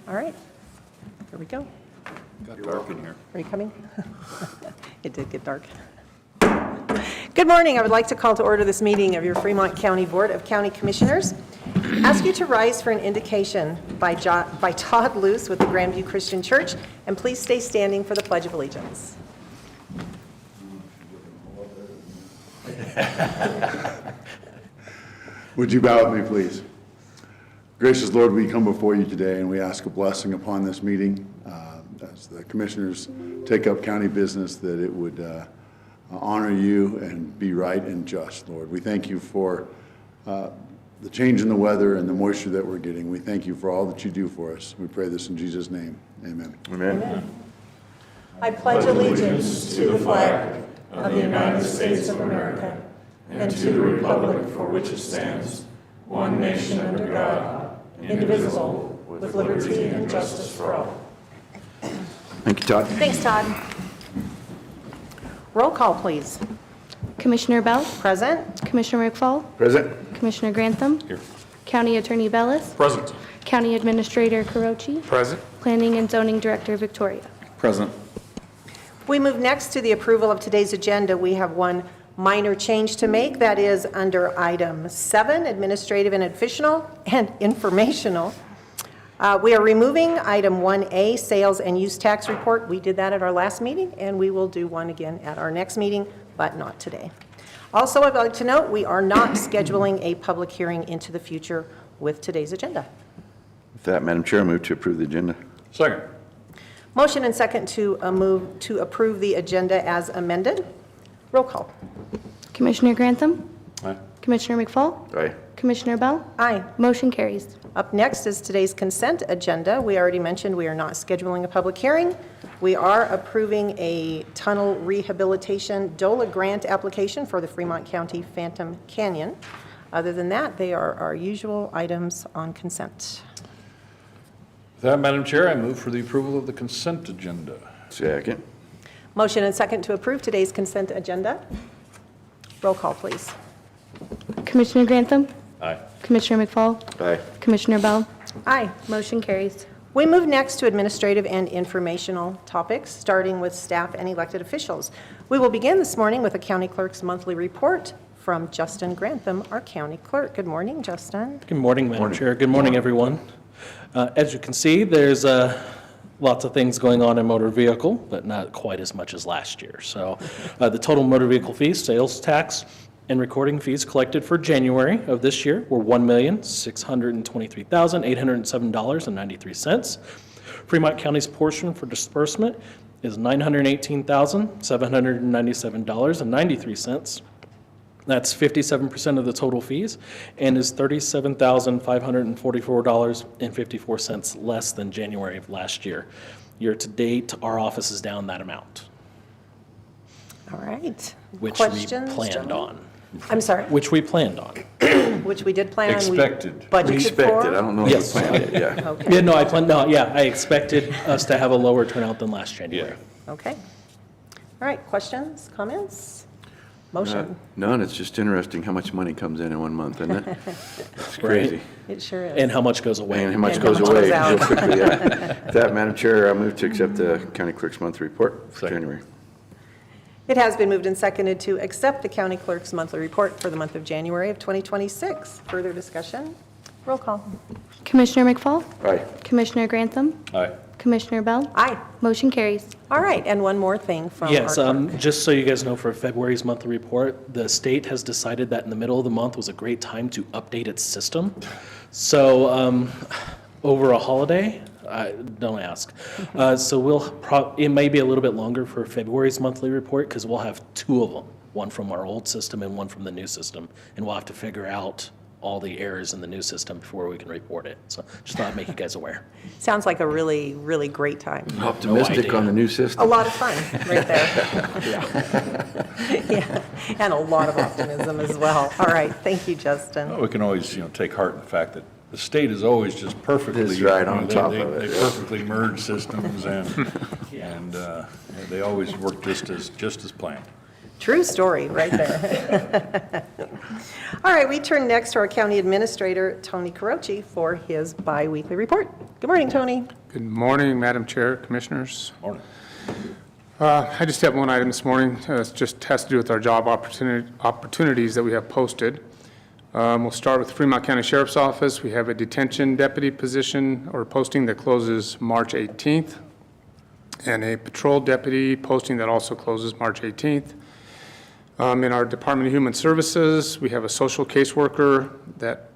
All right, here we go. Got dark in here. Are you coming? It did get dark. Good morning. I would like to call to order this meeting of your Fremont County Board of County Commissioners. Ask you to rise for an indication by Todd Luce with the Grandview Christian Church, and please stay standing for the Pledge of Allegiance. Would you bow with me, please? Gracious Lord, we come before you today and we ask a blessing upon this meeting. As the commissioners take up county business, that it would honor you and be right and just, Lord. We thank you for the change in the weather and the moisture that we're getting. We thank you for all that you do for us. We pray this in Jesus' name. Amen. Amen. Amen. I pledge allegiance to the flag of the United States of America and to the republic for which it stands, one nation under God, indivisible, with liberty and justice for all. Thank you, Todd. Thanks, Todd. Roll call, please. Commissioner Bell, Present. Commissioner McFall, Present. Commissioner Grantham, Here. County Attorney Bellis, Present. County Administrator Carochi, Present. Planning and Zoning Director Victoria. Present. We move next to the approval of today's agenda. We have one minor change to make. That is under item 7, administrative and informational. We are removing item 1A, sales and use tax report. We did that at our last meeting, and we will do one again at our next meeting, but not today. Also, I'd like to note we are not scheduling a public hearing into the future with today's agenda. With that, Madam Chair, I move to approve the agenda. Second. Motion and second to move to approve the agenda as amended. Roll call. Commissioner Grantham, Aye. Commissioner McFall, Aye. Commissioner Bell, Aye. motion carries. Up next is today's consent agenda. We already mentioned we are not scheduling a public hearing. We are approving a tunnel rehabilitation DOLA grant application for the Fremont County Phantom Canyon. Other than that, they are our usual items on consent. With that, Madam Chair, I move for the approval of the consent agenda. Second. Motion and second to approve today's consent agenda. Roll call, please. Commissioner Grantham, Aye. Commissioner McFall, Aye. Commissioner Bell, Aye. motion carries. We move next to administrative and informational topics, starting with staff and elected officials. We will begin this morning with the county clerk's monthly report from Justin Grantham, our county clerk. Good morning, Justin. Good morning, Madam Chair. Good morning, everyone. As you can see, there's lots of things going on in motor vehicle, but not quite as much as last year. So the total motor vehicle fees, sales tax, and recording fees collected for January of this year were $1,623,807.93. Fremont County's portion for disbursement is $918,797.93. That's 57% of the total fees and is $37,544.54 less than January of last year. Year to date, our office is down that amount, All right. which Questions, we planned gentlemen? on. I'm sorry, Which we planned on. which we did plan on. we Expected. Budgeted Expected. I for. don't know if Yes. you planned it, yeah. Okay. Yeah, no, I planned, no, yeah, I expected us to have a lower turnout than last January. Okay. All right, questions, comments? Motion. None, it's just interesting how much money comes in one month, isn't it? It's crazy. It sure is. And how much goes away. And how much And how goes much away goes out. real quickly, yeah. With that, Madam Chair, I move to accept the county clerk's monthly report for Second. January. It has been moved and seconded to accept the county clerk's monthly report for the month of January of 2026. Further discussion? Roll call. Commissioner McFall, Aye. Commissioner Grantham, Aye. Commissioner Bell, Aye. motion carries. All right, and one more thing from our Yes, clerk. just so you guys know, for February's monthly report, the state has decided that in the middle of the month was a great time to update its system. So over a holiday, don't ask. So it may be a little bit longer for February's monthly report because we'll have two of them, one from our old system and one from the new system. And we'll have to figure out all the errors in the new system before we can report it. So just thought I'd make you guys aware. Sounds like a really, really great time. Optimistic idea. on the new A system. lot of fun right there. Yeah, and a lot of optimism as well. All right, thank you, Justin. Well, we can always, take heart in the fact that the state is always just perfectly. It's right on they- top they- of it, They yeah. perfectly merge systems and they always work just as planned. True story, right there. All right, we turn next to our County Administrator, Tony Carochi, for his biweekly report. Good morning, Tony. Good morning, Madam Chair, Commissioners. Morning. I just have one item this morning. It just has to do with our job opportunities that we have posted. We'll start with Fremont County Sheriff's Office. We have a detention deputy position or posting that closes March 18th, and a patrol deputy posting that also closes March 18th. In our Department of Human Services, we have a social caseworker that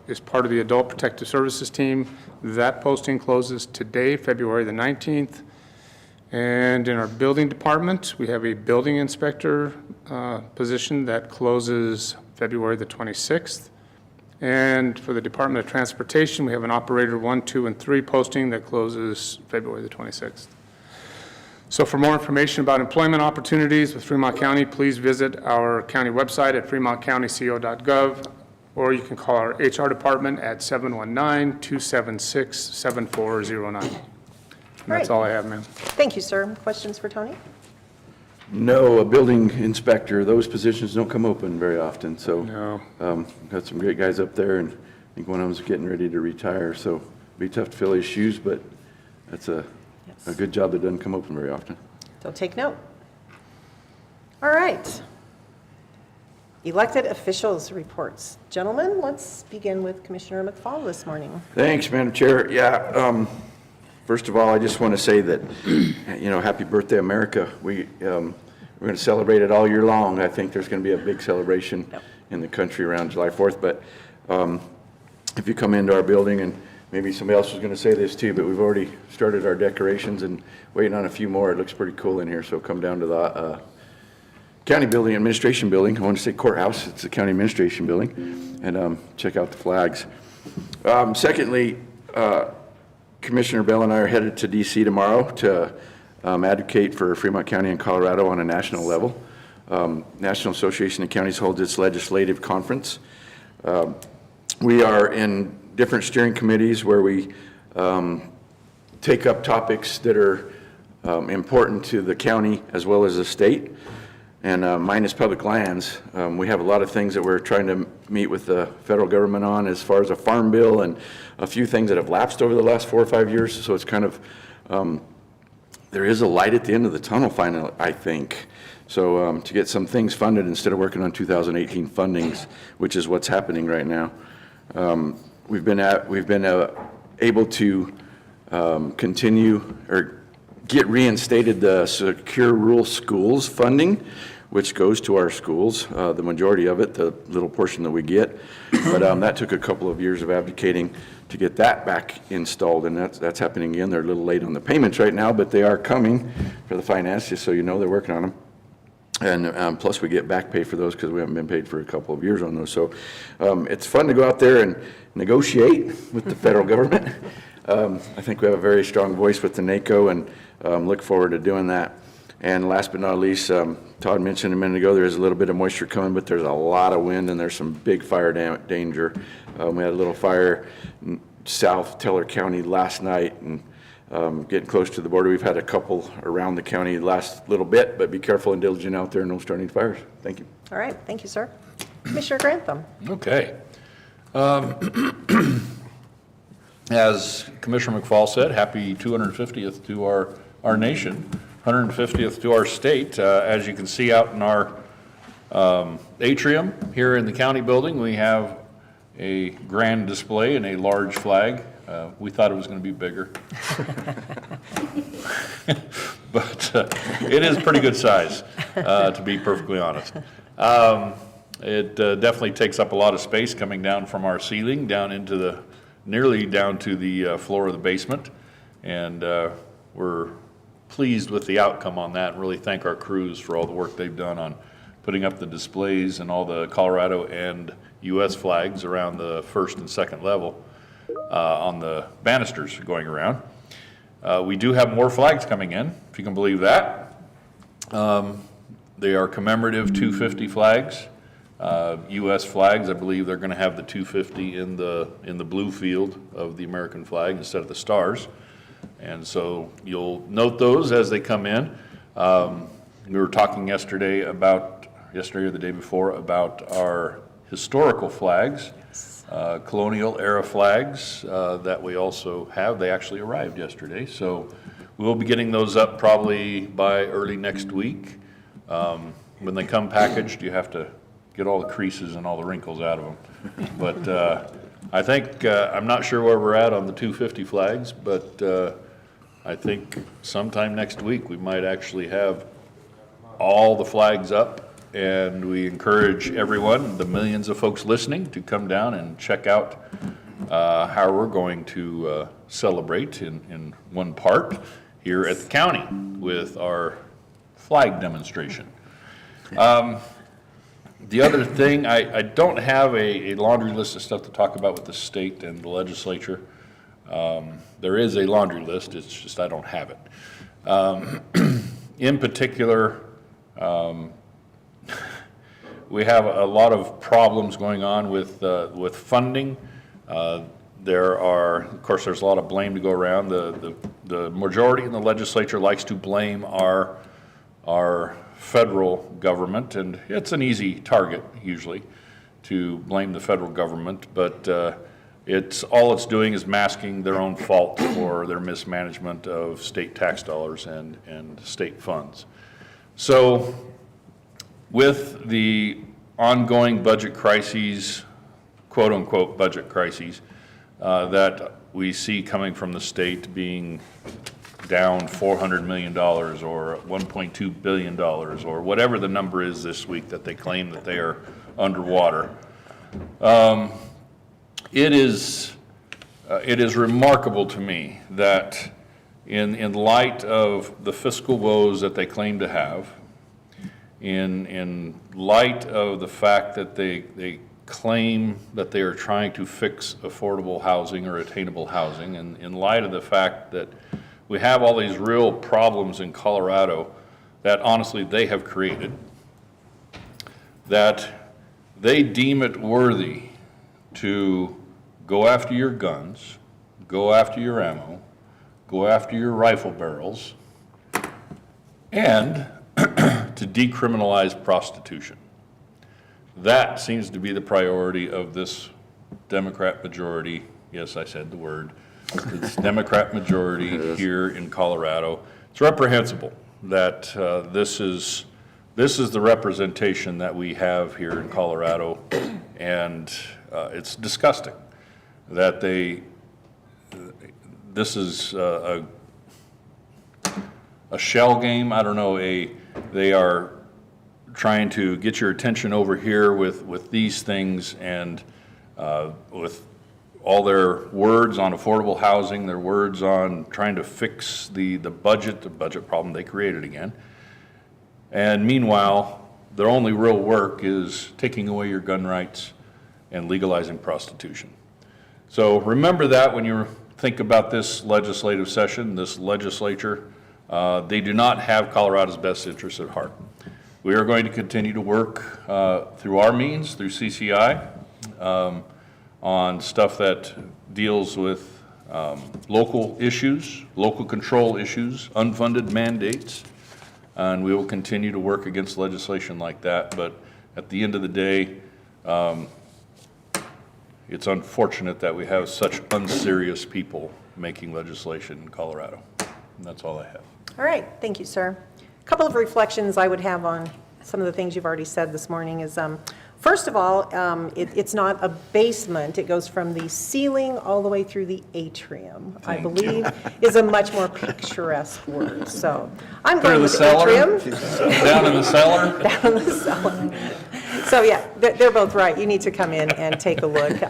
is part of the Adult Protective Services team. That posting closes today, February the 19th. And in our building department, we have a building inspector position that closes February the 26th. And for the Department of Transportation, we have an operator 1, 2, and 3 posting that closes February the 26th. So for more information about employment opportunities with Fremont County, please visit our county website at fremontcountyco.gov, or you can call our HR department at 719-276-7409. And that's all I have, ma'am. Thank you, sir. Questions for Tony? No, a building inspector, those positions don't come open very often, so. No. Got some great guys up there, and I think one of them's getting ready to retire, so it'll be tough to fill his shoes, but that's a good job that doesn't come open very often. So take note. All right. Elected officials reports. Gentlemen, let's begin with Commissioner McFall this morning. Thanks, Madam Chair. Yeah, first of all, I just want to say that, happy birthday, America. We're going to celebrate it all year long. I think there's going to be a big celebration in the country around July 4th, but if you come into our building, and maybe somebody else was going to say this too, but we've already started our decorations and waiting on a few more. It looks pretty cool in here, so come down to the county building, administration building. I want to say courthouse. It's the county administration building, and check out the flags. Secondly, Commissioner Bell and I are headed to D.C. tomorrow to advocate for Fremont County and Colorado on a national level. National Association of Counties holds its legislative conference. We are in different steering committees where we take up topics that are important to the county as well as the state. And mine is public lands. We have a lot of things that we're trying to meet with the federal government on as far as a farm bill and a few things that have lapsed over the last 4 or 5 years. So it's kind of, there is a light at the end of the tunnel finally, I think. So to get some things funded instead of working on 2018 fundings, which is what's happening right now. We've been able to continue or get reinstated the Secure Rural Schools funding, which goes to our schools, the majority of it, the little portion that we get. But that took a couple of years of advocating to get that back installed, and that's happening again. They're a little late on the payments right now, but they are coming for the finance, just so you know, they're working on them. And plus we get back pay for those because we haven't been paid for a couple of years on those. So it's fun to go out there and negotiate with the federal government. I think we have a very strong voice with the NACO, and look forward to doing that. And last but not least, Todd mentioned a minute ago, there is a little bit of moisture coming, but there's a lot of wind and there's some big fire danger. We had a little fire in South Teller County last night, and getting close to the border. We've had a couple around the county the last little bit, but be careful and diligent out there and don't start any fires. Thank you. All right, thank you, sir. Commissioner Grantham. Okay. As Commissioner McFall said, happy 250th to our nation, 150th to our state. As you can see out in our atrium here in the county building, we have a grand display and a large flag. We thought it was going to be bigger. But it is pretty good size, to be perfectly honest. It definitely takes up a lot of space coming down from our ceiling down into nearly down to the floor of the basement. And we're pleased with the outcome on that and really thank our crews for all the work they've done on putting up the displays and all the Colorado and U.S. flags around the first and second level on the banisters going around. We do have more flags coming in, if you can believe that. They are commemorative 250 flags. U.S. flags, I believe they're going to have the 250 in the blue field of the American flag instead of the stars. And so you'll note those as they come in. We were talking yesterday or the day before, about our historical flags, colonial era flags that we also have. They actually arrived yesterday, so we'll be getting those up probably by early next week. When they come packaged, you have to get all the creases and all the wrinkles out of them. But I think, I'm not sure where we're at on the 250 flags, but I think sometime next week we might actually have all the flags up, and we encourage everyone, the millions of folks listening, to come down and check out how we're going to celebrate in one part here at the county with our flag demonstration. The other thing, I don't have a laundry list of stuff to talk about with the state and the legislature. There is a laundry list, it's just I don't have it. In particular, we have a lot of problems going on with funding. Of course, there's a lot of blame to go around. The majority in the legislature likes to blame our federal government, and it's an easy target usually to blame the federal government, but all it's doing is masking their own fault for their mismanagement of state tax dollars and state funds. So with the ongoing budget crises, quote unquote budget crises, that we see coming from the state being down $400 million or $1.2 billion or whatever the number is this week that they claim that they are underwater. It is remarkable to me that in light of the fiscal woes that they claim to have, in light of the fact that they claim that they are trying to fix affordable housing or attainable housing, and in light of the fact that we have all these real problems in Colorado that honestly they have created, that they deem it worthy to go after your guns, go after your ammo, go after your rifle barrels, and to decriminalize prostitution. That seems to be the priority of this Democrat majority. Yes, I said the word. This Democrat majority here in Colorado. It's reprehensible that this is the representation that we have here in Colorado, and it's disgusting that this is a shell game. I don't know, they are trying to get your attention over here with these things, and with all their words on affordable housing, their words on trying to fix the budget problem they created again. And meanwhile, their only real work is taking away your gun rights and legalizing prostitution. So remember that when you think about this legislative session, this legislature, they do not have Colorado's best interests at heart. We are going to continue to work through our means, through CCI, on stuff that deals with local issues, local control issues, unfunded mandates, and we will continue to work against legislation like that. But at the end of the day, it's unfortunate that we have such unserious people making legislation in Colorado. And that's all I have. All right, thank you, sir. A couple of reflections I would have on some of the things you've already said this morning is, first of all, it's not a basement. It goes from the ceiling all the way through the atrium, I believe, is a much more picturesque word. So I'm going with atrium. Down in the cellar? Down in the cellar. So yeah, they're both right. You need to come in and take a look.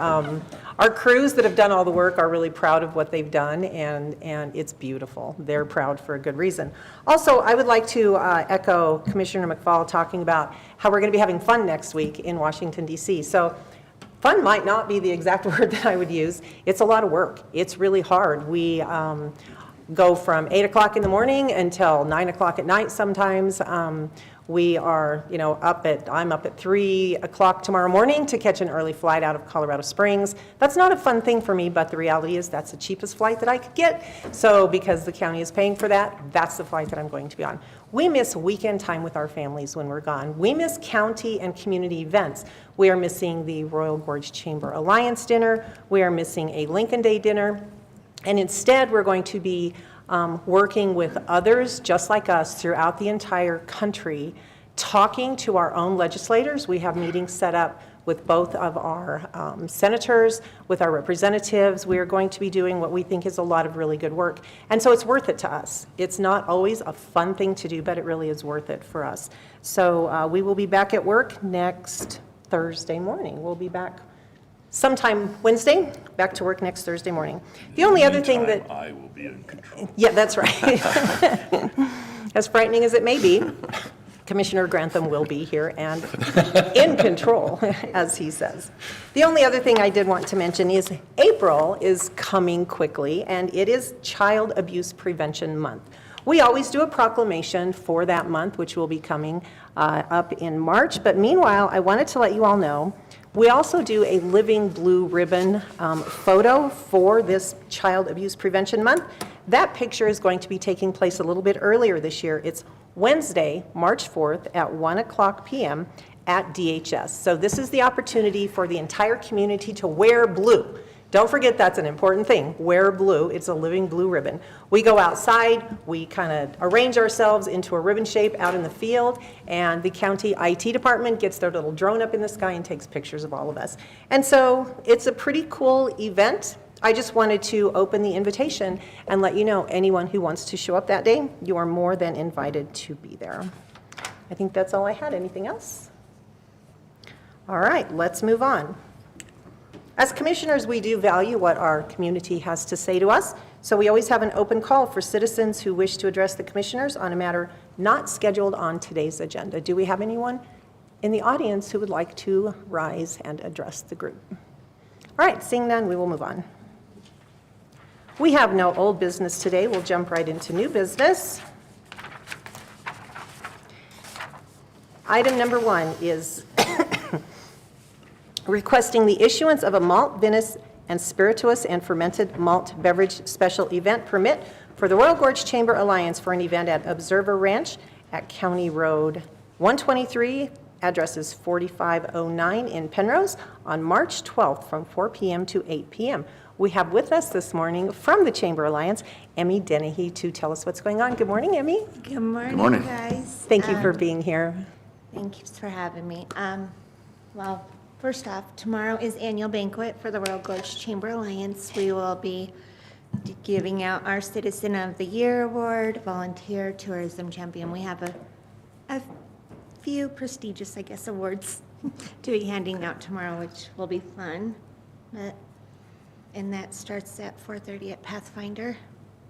Our crews that have done all the work are really proud of what they've done, and it's beautiful. They're proud for a good reason. Also, I would like to echo Commissioner McFall talking about how we're going to be having fun next week in Washington, D.C. So fun might not be the exact word that I would use. It's a lot of work. It's really hard. go from 8 o'clock in the morning until 9 o'clock at night sometimes. We are, I'm up at 3 o'clock tomorrow morning to catch an early flight out of Colorado Springs. That's not a fun thing for me, but the reality is that's the cheapest flight that I could get. So because the county is paying for that, that's the flight that I'm going to be on. We miss weekend time with our families when we're gone. We miss county and community events. We are missing the Royal Gorge Chamber Alliance dinner. We are missing a Lincoln Day dinner. And instead, we're going to be working with others just like us throughout the entire country, talking to our own legislators. We have meetings set up with both of our senators, with our representatives. We are going to be doing what we think is a lot of really good work. And so it's worth it to us. It's not always a fun thing to do, but it really is worth it for us. So we will be back at work next Thursday morning. We'll be back sometime Wednesday, back to work next Thursday morning. The only other thing that... I will be in control. Yeah, that's right. As frightening as it may be, Commissioner Grantham will be here and in control, as he says. The only other thing I did want to mention is April is coming quickly, and it is Child Abuse Prevention Month. We always do a proclamation for that month, which will be coming up in March. But meanwhile, I wanted to let you all know we also do a Living Blue Ribbon photo for this Child Abuse Prevention Month. That picture is going to be taking place a little bit earlier this year. It's Wednesday, March 4th at 1 o'clock p.m. at DHS. So this is the opportunity for the entire community to wear blue. Don't forget that's an important thing. Wear blue. It's a living blue ribbon. We go outside, we kind of arrange ourselves into a ribbon shape out in the field, and the county IT department gets their little drone up in the sky and takes pictures of all of us. And so it's a pretty cool event. I just wanted to open the invitation and let you know anyone who wants to show up that day, you are more than invited to be there. I think that's all I had. Anything else? All right, let's move on. As commissioners, we do value what our community has to say to us, so we always have an open call for citizens who wish to address the commissioners on a matter not scheduled on today's agenda. Do we have anyone in the audience who would like to rise and address the group? All right, seeing none, we will move on. We have no old business today. We'll jump right into new business. Item number 1 is requesting the issuance of a malt, Venice, and spirituous and fermented malt beverage special event permit for the Royal Gorge Chamber Alliance for an event at Observer Ranch at County Road 123, address is 4509 in Penrose, on March 12th from 4 p.m. to 8 p.m. We have with us this morning from the Chamber Alliance, Emmy Dennehy, to tell us what's going on. Good morning, Emmy. Good morning, morning. guys. Thank you for being here. Thank you for having me. Well, first off, tomorrow is annual banquet for the Royal Gorge Chamber Alliance. We will be giving out our Citizen of the Year Award, Volunteer Tourism Champion. We have a few prestigious, I guess, awards to be handing out tomorrow, which will be fun. And that starts at 4:30 at Pathfinder.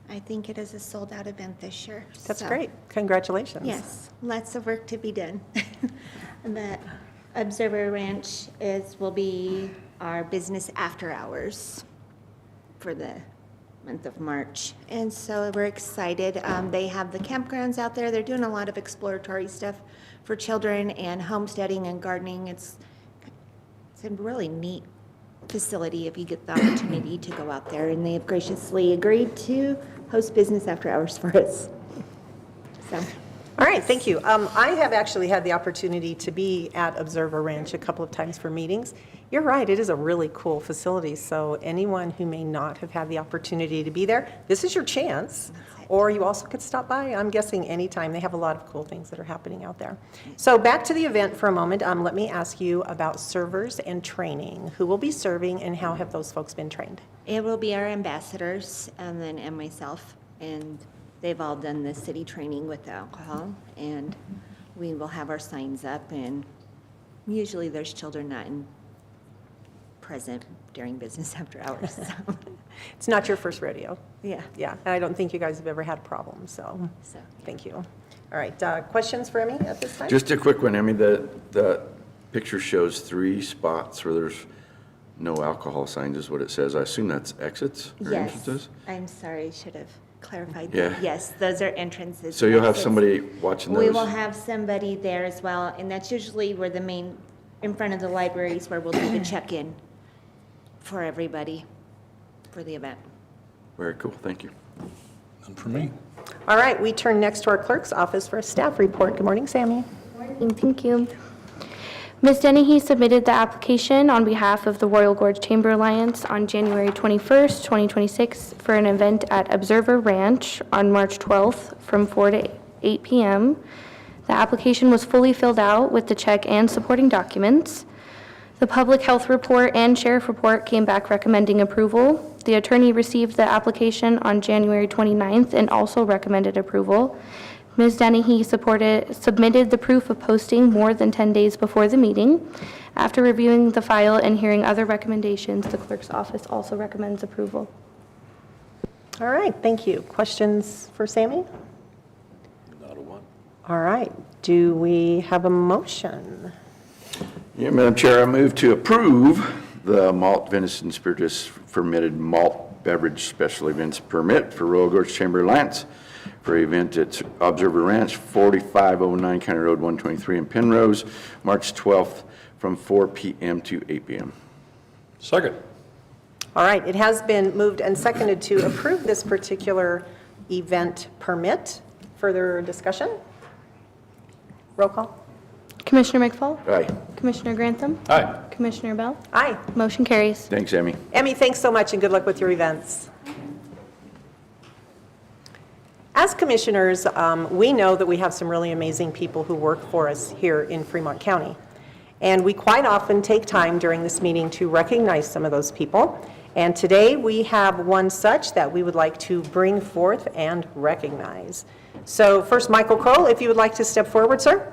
I think it is a sold-out event this year. That's so. great. Congratulations. Yes, lots of work to be done. The Observer Ranch will be our business after hours for the month of March. And so we're excited. They have the campgrounds out there. They're doing a lot of exploratory stuff for children and homesteading and gardening. It's a really neat facility if you get the opportunity to go out there. And they have graciously agreed to host business after hours for us. So. All right, thank you. I have actually had the opportunity to be at Observer Ranch a couple of times for meetings. You're right, it is a really cool facility, so anyone who may not have had the opportunity to be there, this is your chance. Or you also could stop by, I'm guessing anytime. They have a lot of cool things that are happening out there. So back to the event for a moment. Let me ask you about servers and training. Who will be serving and how have those folks been trained? It will be our ambassadors and myself, and they've all done the city training with alcohol, and we will have our signs up, and usually there's children not present during business after hours. So. It's not your first rodeo. Yeah. Yeah, and I don't think you guys have ever had problems, so thank you. All right, questions for Emmy at this time? Just a quick one, Emmy. The picture shows 3 spots where there's no alcohol signs is what it says. I assume that's exits or Yes. entrances? I'm sorry, I should have clarified Yeah. that. Yes, those are entrances. So you'll have exits. somebody watching those? We will have somebody there as well, and that's usually where the main, in front of the libraries, where we'll do the check-in for everybody for the event. Very cool, thank you. None for me. All right, we turn next to our clerk's office for a staff report. Good morning, Sammy. Thank you. Ms. Dennehy submitted the application on behalf of the Royal Gorge Chamber Alliance on January 21st, 2026 for an event at Observer Ranch on March 12th from 4 to 8 p.m. The application was fully filled out with the check and supporting documents. The public health report and sheriff report came back recommending approval. The attorney received the application on January 29th and also recommended approval. Ms. Dennehy submitted the proof of posting more than 10 days before the meeting. After reviewing the file and hearing other recommendations, the clerk's office also recommends approval. All right, thank you. Questions for Sammy? Not a one. All right, do we have a motion? Yeah, Madam Chair, I move to approve the malt venison spirituous fermented malt beverage special events permit for Royal Gorge Chamber Alliance for event at Observer Ranch, 4509 County Road 123 in Penrose, March 12th from 4 p.m. to 8 p.m. Second. All right, it has been moved and seconded to approve this particular event permit. Further discussion? Roll call. Commissioner McFall? Aye. Commissioner Grantham? Aye. Commissioner Bell? Aye. Motion carries. Thanks, Emmy. Emmy, thanks so much and good luck with your events. As commissioners, we know that we have some really amazing people who work for us here in Fremont County. And we quite often take time during this meeting to recognize some of those people. And today we have one such that we would like to bring forth and recognize. So first, Michael Kroll, if you would like to step forward, sir.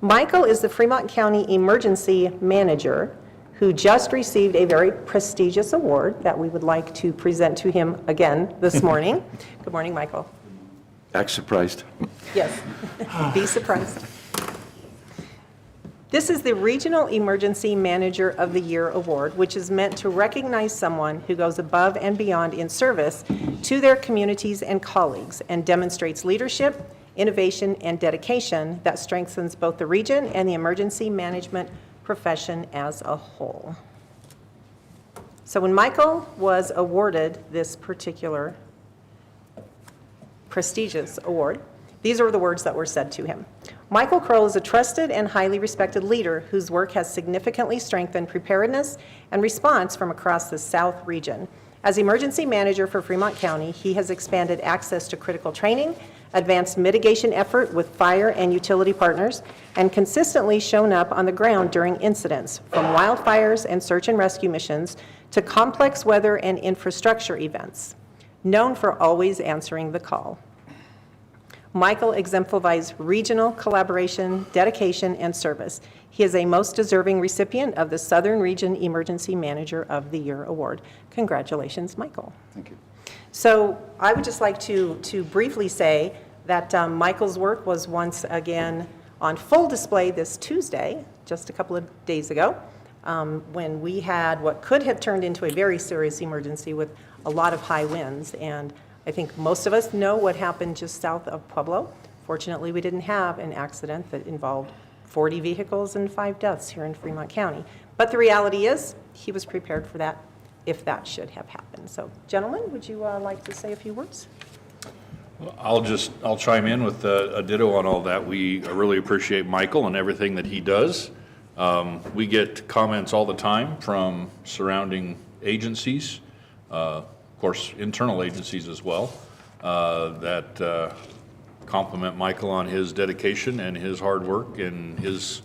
Michael is the Fremont County Emergency Manager who just received a very prestigious award that we would like to present to him again this morning. Good morning, Michael. Act surprised. Yes, be surprised. This is the Regional Emergency Manager of the Year Award, which is meant to recognize someone who goes above and beyond in service to their communities and colleagues and demonstrates leadership, innovation, and dedication that strengthens both the region and the emergency management profession as a whole. So when Michael was awarded this particular prestigious award, these are the words that were said to him. Michael Kroll is a trusted and highly respected leader whose work has significantly strengthened preparedness and response from across the South region. As emergency manager for Fremont County, he has expanded access to critical training, advanced mitigation effort with fire and utility partners, and consistently shown up on the ground during incidents, from wildfires and search and rescue missions to complex weather and infrastructure events. Known for always answering the call, Michael exemplifies regional collaboration, dedication, and service. He is a most deserving recipient of the Southern Region Emergency Manager of the Year Award. Congratulations, Michael. Thank you. So I would just like to briefly say that Michael's work was once again on full display this Tuesday, just a couple of days ago, when we had what could have turned into a very serious emergency with a lot of high winds. And I think most of us know what happened just south of Pueblo. Fortunately, we didn't have an accident that involved 40 vehicles and 5 deaths here in Fremont County. But the reality is, he was prepared for that if that should have happened. So, gentlemen, would you like to say a few words? I'll chime in with a ditto on all that. We really appreciate Michael and everything that he does. We get comments all the time from surrounding agencies, of course, internal agencies as well, that compliment Michael on his dedication and his hard work and his,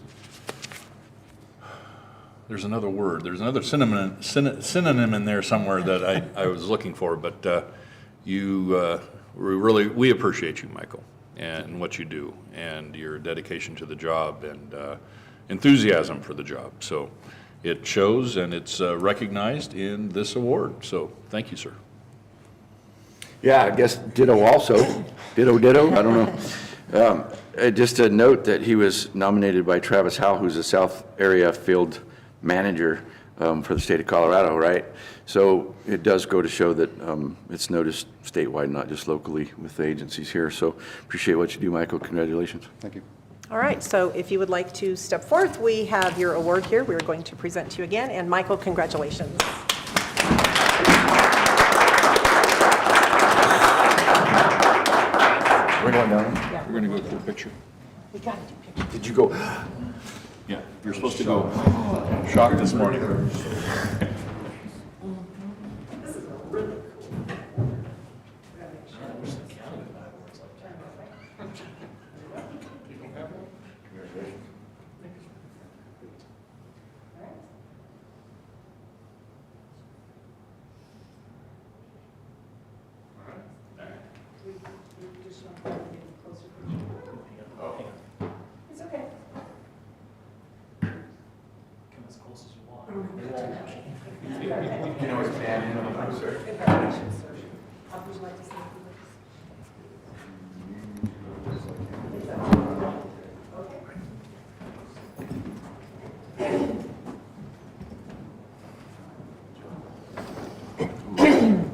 there's another word, there's another synonym in there somewhere that I was looking for, but we appreciate you, Michael, and what you do, and your dedication to the job, and enthusiasm for the job. So it shows, and it's recognized in this award. So thank you, sir. Yeah, I guess ditto also. Ditto, I don't know. Just a note that he was nominated by Travis Howe, who's a South Area Field Manager, for the state of Colorado, right? So it does go to show that it's noticed statewide, not just locally with the agencies here. So appreciate what you do, Michael. Congratulations. Thank you. All right, so if you would like to step forth, we have your award here. We're going to present to you again. And Michael, congratulations. We're going down. We're going to go through a picture. We got to do pictures. Did you go? Yeah, you're supposed to go. Shocked this morning. It's okay. Come as close as you want.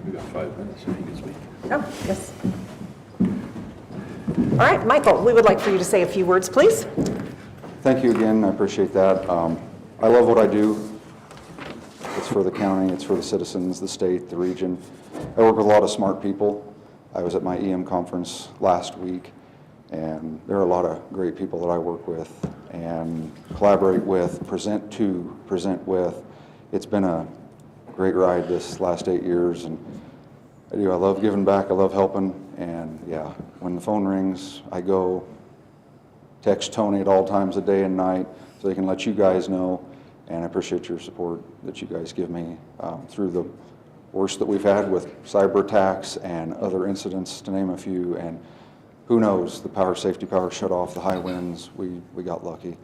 We got 5 minutes, so you can speak. Oh, yes. All right, Michael, we would like for you to say a few words, please. Thank you again, I appreciate that. I love what I do. It's for the county, it's for the citizens, the state, the region. I work with a lot of smart people. I was at my EM conference last week, and there are a lot of great people that I work with and collaborate with, present with. It's been a great ride this last 8 years, and I love giving back, I love helping, and yeah, when the phone rings, I go text Tony at all times of day and night so he can let you guys know, and I appreciate your support that you guys give me through the worst that we've had with cyber attacks and other incidents, to name a few, and who knows, the safety power shut off, the high winds, we got lucky.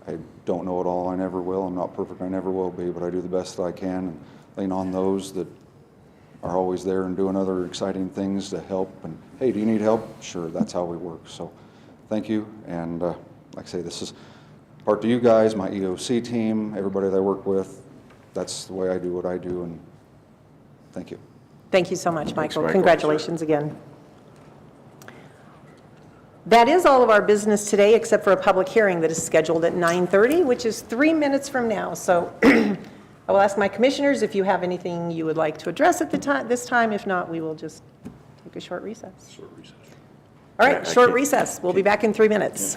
I don't know it all, I never will, I'm not perfect, I never will be, but I do the best that I can and lean on those that are always there and doing other exciting things to help. And hey, do you need help? Sure, that's how we work. So thank you. And like I say, this is part to you guys, my EOC team, everybody that I work with. That's the way I do what I do, and thank you. Thank you so much, Michael. Michael. Congratulations again. That is all of our business today, except for a public hearing that is scheduled at 9:30, which is 3 minutes from now. So I will ask my commissioners if you have anything you would like to address at this time. If not, we will just take a short recess. All right, short recess. We'll be back in 3 minutes.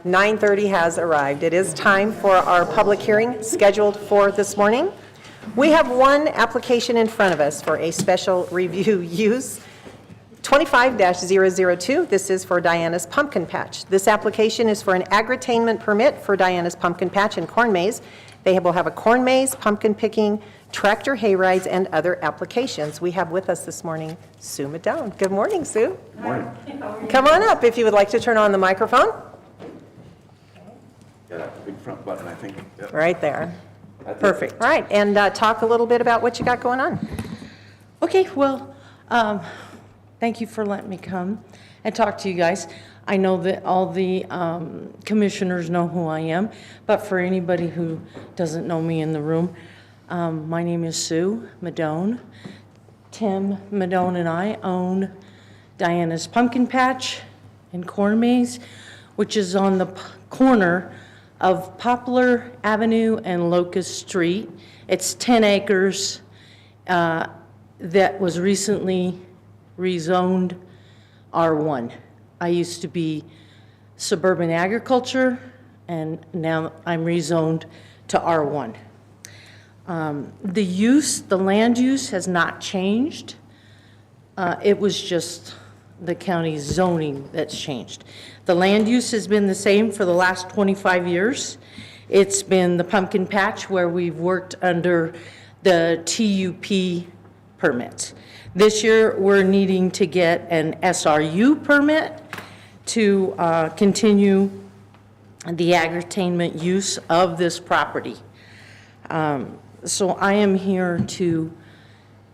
9:30 has arrived. It is time for our public hearing scheduled for this morning. We have one application in front of us for a special review use, 25-002. This is for Diana's Pumpkin Patch. This application is for an agritainment permit for Diana's Pumpkin Patch and Corn Maze. They will have a corn maze, pumpkin picking, tractor hay rides, and other applications. We have with us this morning Sue Madone. Good morning, Sue. Good morning. Come on up if you would like to turn on the microphone. Yeah, that big front button, I think. Yep. Right there. That's it. Perfect. All right, and talk a little bit about what you got going on. Okay, well, thank you for letting me come and talk to you guys. I know that all the commissioners know who I am, but for anybody who doesn't know me in the room, my name is Sue Madone. Tim Madone and I own Diana's Pumpkin Patch and Corn Maze, which is on the corner of Poplar Avenue and Locust Street. It's 10 acres that was recently rezoned R1. I used to be suburban agriculture, and now I'm rezoned to R1. The land use has not changed. It was just the county zoning that's changed. The land use has been the same for the last 25 years. It's been the pumpkin patch where we've worked under the TUP permits. This year, we're needing to get an SRU permit to continue the agritainment use of this property. So I am here to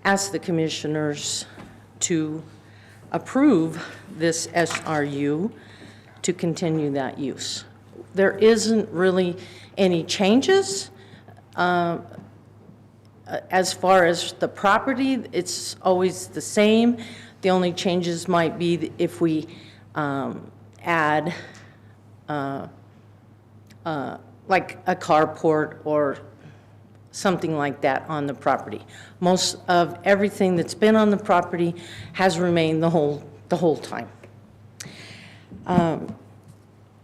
ask the commissioners to approve this SRU to continue that use. There isn't really any changes. As far as the property, it's always the same. The only changes might be if we add like a carport or something like that on the property. Most of everything that's been on the property has remained the whole time.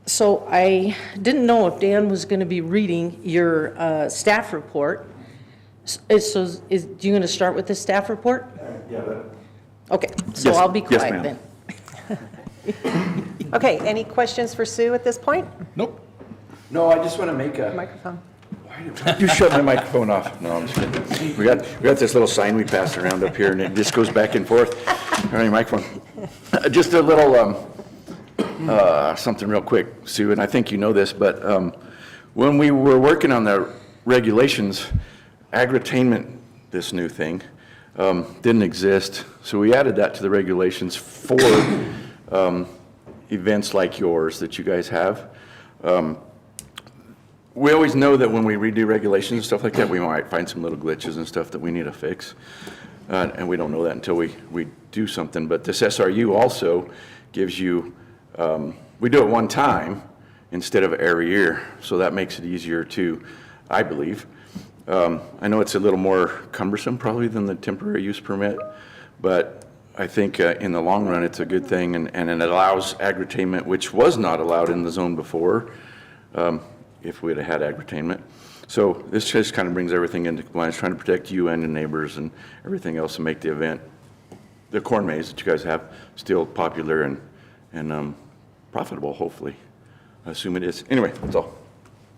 So I didn't know if Dan was going to be reading your staff are you going to start with the staff report? Yeah. Okay, so Yes. I'll be Yes, quiet ma'am. then. Okay, any questions for Sue at this point? Nope. No, I just want to make a, Microphone. you shut my microphone off. No, I'm just kidding. We got this little sign we pass around up here, and it just goes back and forth. All right, microphone. Just a little, something real quick, Sue, and I think you know this, but when we were working on the regulations, agritainment, this new thing, didn't exist. So we added that to the regulations for events like yours that you guys have. We always know that when we redo regulations and stuff like that, we might find some little glitches and stuff that we need to fix. And we don't know that until we do something. But this SRU also gives you, we do it one time instead of every year. So that makes it easier too, I believe. I know it's a little more cumbersome probably than the temporary use permit, but I think in the long run, it's a good thing, and it allows agritainment, which was not allowed in the zone before, if we had had agritainment. So this just kind of brings everything into compliance, trying to protect you and the neighbors and everything else, and make the event, the corn maze that you guys have, still popular and profitable, hopefully. I assume it is. Anyway, that's all.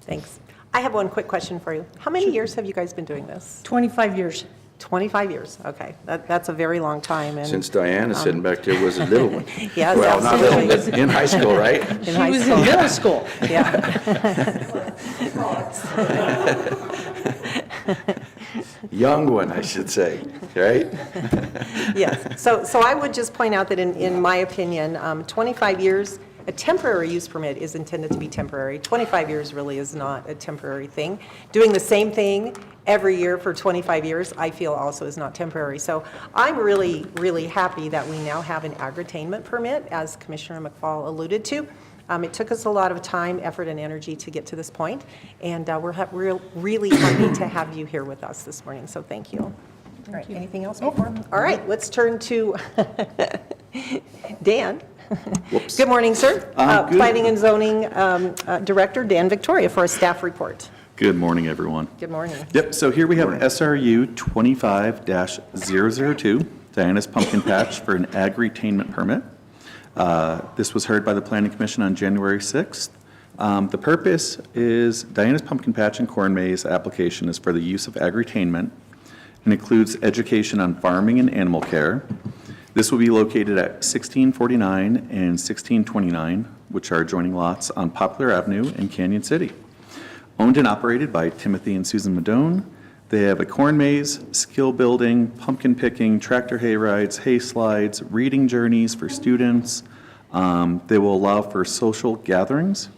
Thanks. I have one quick question for you. How many years have you guys been doing this? 25 years. 25 years, okay. That's a very long time. And Since Diana sitting back there was a little one. Yes, Well, not little, absolutely. but in high school, right? In high She was school. in middle school. Yeah. Young one, I should say, right? Yes, so I would just point out that in my opinion, 25 years, a temporary use permit is intended to be temporary. 25 years really is not a temporary thing. Doing the same thing every year for 25 years, I feel also is not temporary. So I'm really, really happy that we now have an agritainment permit, as Commissioner McFall alluded to. It took us a lot of time, effort, and energy to get to this point, and we're really happy to have you here with us this morning, so thank you. All right, anything else before? All right, let's turn to Dan. Good morning, sir. Good. Planning and Zoning Director Dan Victoria for a staff report. Good morning, everyone. Good morning. Yep, so here we have SRU 25-002, Diana's Pumpkin Patch for an agri-tainment permit. This was heard by the Planning Commission on January 6th. The purpose is Diana's Pumpkin Patch and Corn Maze application is for the use of agri-tainment and includes education on farming and animal care. This will be located at 1649 and 1629, which are adjoining lots on Poplar Avenue in Canyon City. Owned and operated by Timothy and Susan Madone. They have a corn maze, skill building, pumpkin picking, tractor hay rides, hay slides, reading journeys for students. They will allow for social gatherings,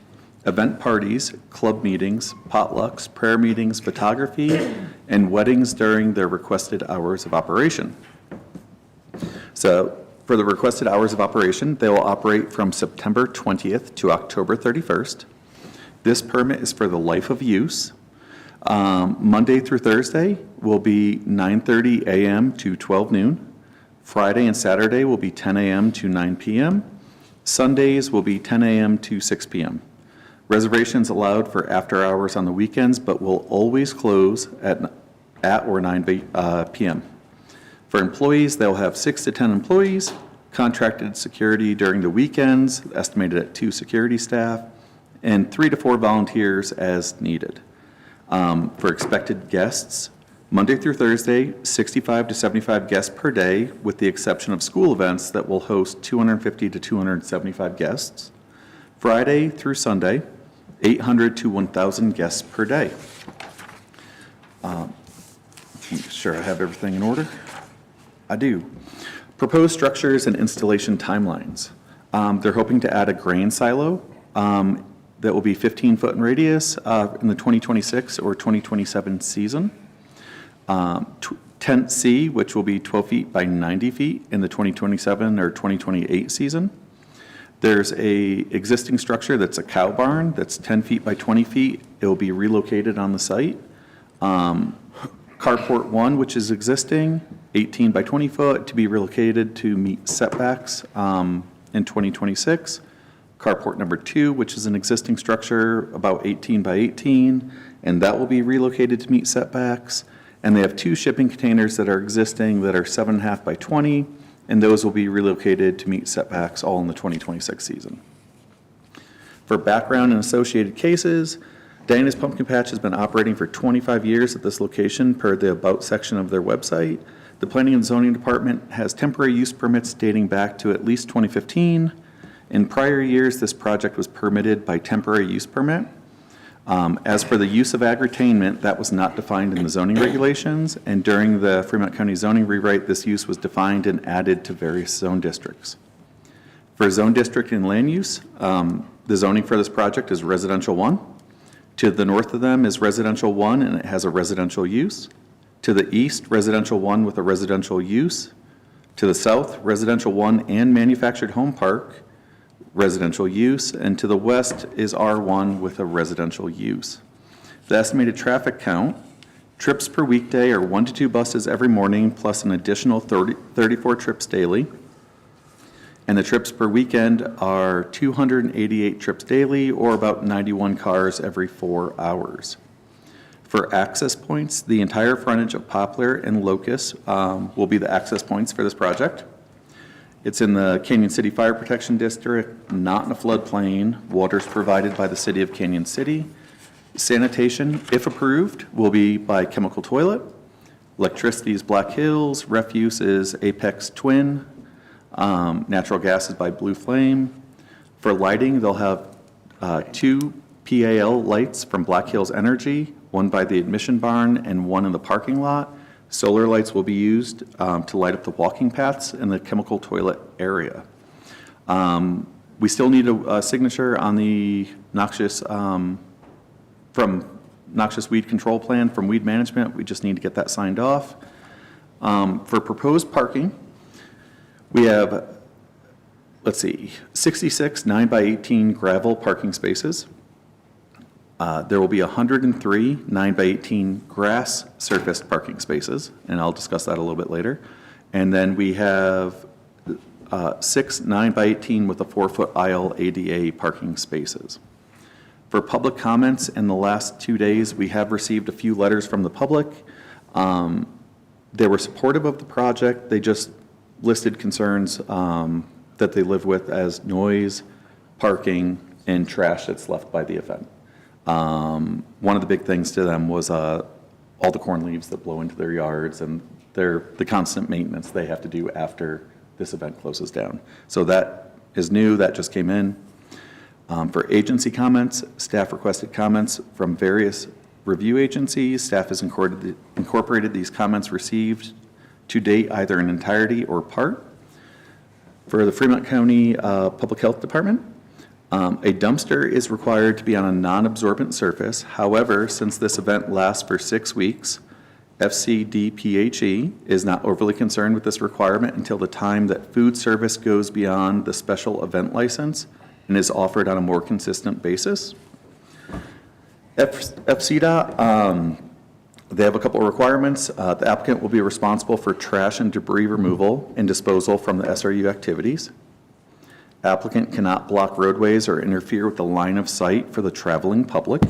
event parties, club meetings, potlucks, prayer meetings, photography, and weddings during their requested hours of operation. So for the requested hours of operation, they will operate from September 20th to October 31st. This permit is for the life of use. Monday through Thursday will be 9:30 a.m. to 12 noon. Friday and Saturday will be 10 a.m. to 9 p.m. Sundays will be 10 a.m. to 6 p.m. Reservations allowed for after hours on the weekends, but will always close at or 9 p.m. For employees, they'll have 6 to 10 employees, contracted security during the weekends, estimated at 2 security staff, and 3 to 4 volunteers as needed. For expected guests, Monday through Thursday, 65 to 75 guests per day, with the exception of school events that will host 250 to 275 guests. Friday through Sunday, 800 to 1,000 guests per day. Make sure I have everything in order. I do. Proposed structures and installation timelines. They're hoping to add a grain silo that will be 15 foot in radius in the 2026 or 2027 season. Tent C, which will be 12 feet by 90 feet in the 2027 or 2028 season. There's a existing structure that's a cow barn that's 10 feet by 20 feet. It will be relocated on the site. Carport 1, which is existing, 18 by 20 foot, to be relocated to meet setbacks in 2026. Carport number 2, which is an existing structure, about 18 by 18, and that will be relocated to meet setbacks. And they have 2 shipping containers that are existing that are 7.5 by 20, and those will be relocated to meet setbacks all in the 2026 season. For background and associated cases, Diana's Pumpkin Patch has been operating for 25 years at this location per the About section of their website. The Planning and Zoning Department has temporary use permits dating back to at least 2015. In prior years, this project was permitted by temporary use permit. As for the use of agri-tainment, that was not defined in the zoning regulations, and during the Fremont County zoning rewrite, this use was defined and added to various zone districts. For zone district and land use, the zoning for this project is residential 1. To the north of them is residential 1, and it has a residential use. To the east, residential 1 with a residential use. To the south, residential 1 and manufactured home park, residential use. And to the west is R1 with a residential use. The estimated traffic count, trips per weekday are 1 to 2 buses every morning, plus an additional 34 trips daily. And the trips per weekend are 288 trips daily, or about 91 cars every 4 hours. For access points, the entire frontage of Poplar and Locust will be the access points for this project. It's in the Canyon City Fire Protection District, not in a floodplain. Water is provided by the City of Canyon City. Sanitation, if approved, will be by Chemical Toilet. Electricity is Black Hills. Refuse is Apex Twin. Natural gas is by Blue Flame. For lighting, they'll have 2 PAL lights from Black Hills Energy, 1 by the admission barn and 1 in the parking lot. Solar lights will be used to light up the walking paths in the chemical toilet area. We still need a signature on the noxious weed control plan from weed management. We just need to get that signed off. For proposed parking, we have, 66 9 by 18 gravel parking spaces. There will be 103 9 by 18 grass surfaced parking spaces, and I'll discuss that a little bit later. And then we have 6 9x18 with a 4-foot aisle ADA parking spaces. For public comments in the last 2 days, we have received a few letters from the public. They were supportive of the project. They just listed concerns that they live with as noise, parking, and trash that's left by the event. One of the big things to them was all the corn leaves that blow into their yards and the constant maintenance they have to do after this event closes down. So that is new, that just came in. For agency comments, staff requested comments from various review agencies. Staff has incorporated these comments received to date either in entirety or part. For the Fremont County Public Health Department, a dumpster is required to be on a non-absorbent surface. However, since this event lasts for 6 weeks, FCDPHE is not overly concerned with this requirement until the time that food service goes beyond the special event license and is offered on a more consistent basis. FCDOT, they have a couple of requirements. The applicant will be responsible for trash and debris removal and disposal from the SRU activities. Applicant cannot block roadways or interfere with the line of sight for the traveling public.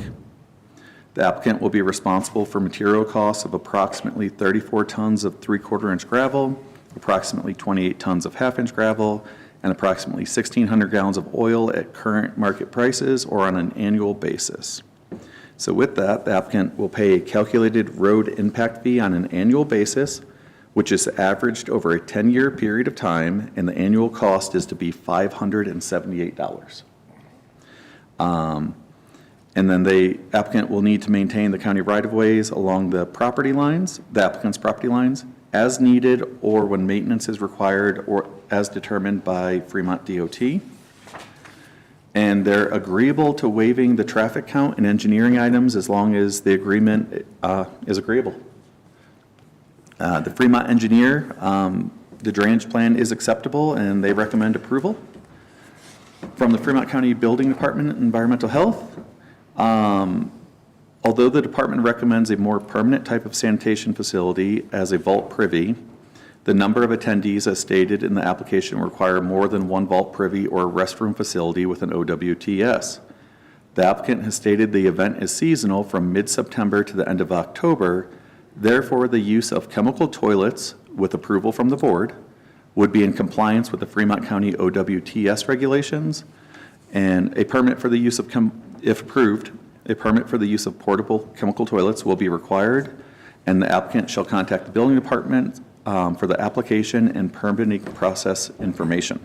The applicant will be responsible for material costs of approximately 34 tons of 3/4-inch gravel, approximately 28 tons of 1/2-inch gravel, and approximately 1,600 gallons of oil at current market prices or on an annual basis. So with that, the applicant will pay a calculated road impact fee on an annual basis, which is averaged over a 10-year period of time, and the annual cost is to be $578. And then the applicant will need to maintain the county right-of-ways along the property lines, the applicant's property lines, as needed or when maintenance is required or as determined by Fremont DOT. And they're agreeable to waiving the traffic count and engineering items as long as the agreement is agreeable. The Fremont engineer, the drainage plan is acceptable and they recommend approval. From the Fremont County Building Department, Environmental Health, although the department recommends a more permanent type of sanitation facility as a vault privy, the number of attendees as stated in the application require more than one vault privy or restroom facility with an OWTS. The applicant has stated the event is seasonal from mid-September to the end of October. Therefore, the use of chemical toilets with approval from the board would be in compliance with the Fremont County OWTS regulations, and a permit for the use of, if approved, a permit for the use of portable chemical toilets will be required, and the applicant shall contact the building department for the application and permitting process information.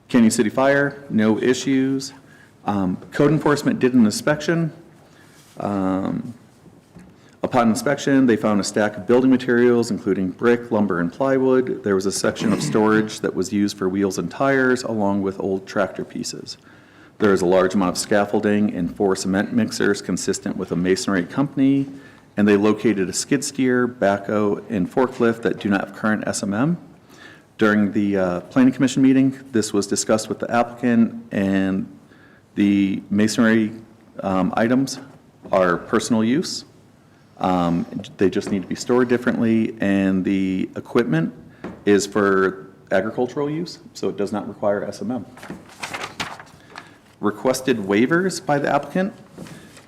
Canyon City Fire, no issues. Code enforcement did an inspection. Upon inspection, they found a stack of building materials, including brick, lumber, and plywood. There was a section of storage that was used for wheels and tires, along with old tractor pieces. There is a large amount of scaffolding and 4 cement mixers consistent with a masonry company, and they located a skid steer, backhoe, and forklift that do not have current SMM. During the Planning Commission meeting, this was discussed with the applicant, and the masonry items are personal use. They just need to be stored differently, and the equipment is for agricultural use, so it does not require SMM. Requested waivers by the applicant.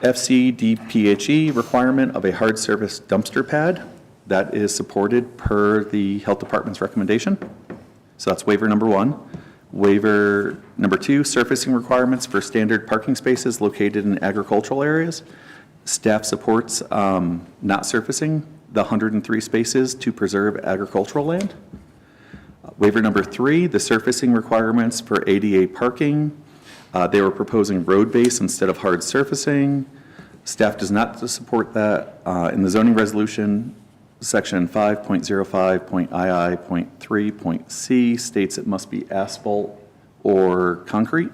FCDPHE requirement of a hard surface dumpster pad. That is supported per the Health Department's recommendation. So that's waiver number 1. Waiver number 2, surfacing requirements for standard parking spaces located in agricultural areas. Staff supports not surfacing the 103 spaces to preserve agricultural land. Waiver number 3, the surfacing requirements for ADA parking. They were proposing road base instead of hard surfacing. Staff does not support that. In the zoning resolution, section 5.05.II.3.C states it must be asphalt or concrete.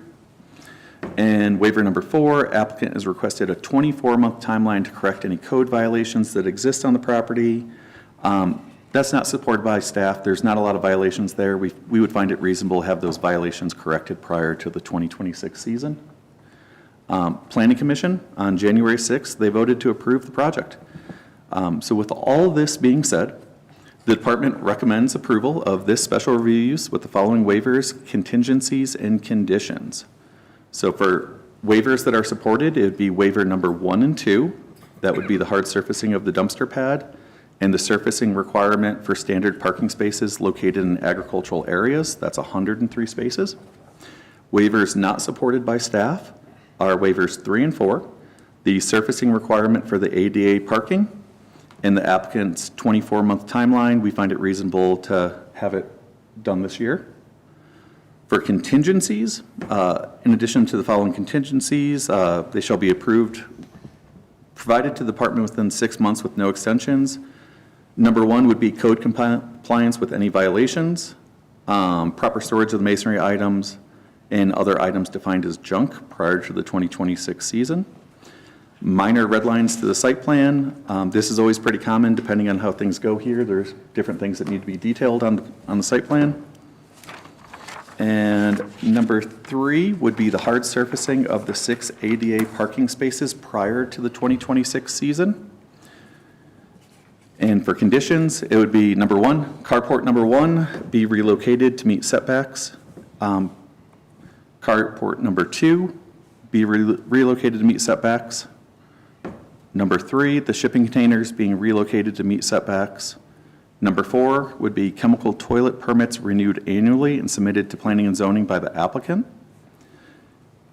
And waiver number 4, applicant has requested a 24-month timeline to correct any code violations that exist on the property. That's not supported by staff. There's not a lot of violations there. We would find it reasonable to have those violations corrected prior to the 2026 season. Planning Commission, on January 6th, they voted to approve the project. So with all this being said, The department recommends approval of this special review use with the following waivers, contingencies, and conditions. So for waivers that are supported, it would be waiver number 1 and 2. That would be the hard surfacing of the dumpster pad and the surfacing requirement for standard parking spaces located in agricultural areas. That's 103 spaces. Waivers not supported by staff are waivers 3 and 4, the surfacing requirement for the ADA parking, and the applicant's 24-month timeline. We find it reasonable to have it done this year. For contingencies, in addition to the following contingencies, they shall be approved, provided to the department within 6 months with no extensions. Number 1 would be code compliance with any violations, proper storage of the masonry items, and other items defined as junk prior to the 2026 season. Minor red lines to the site plan. This is always pretty common depending on how things go here. There's different things that need to be detailed on the site plan. And number 3 would be the hard surfacing of the 6 ADA parking spaces prior to the 2026 season. And for conditions, it would be number 1, carport number 1 be relocated to meet setbacks. Carport number 2 be relocated to meet setbacks. Number 3, the shipping containers being relocated to meet setbacks. Number 4 would be chemical toilet permits renewed annually and submitted to planning and zoning by the applicant.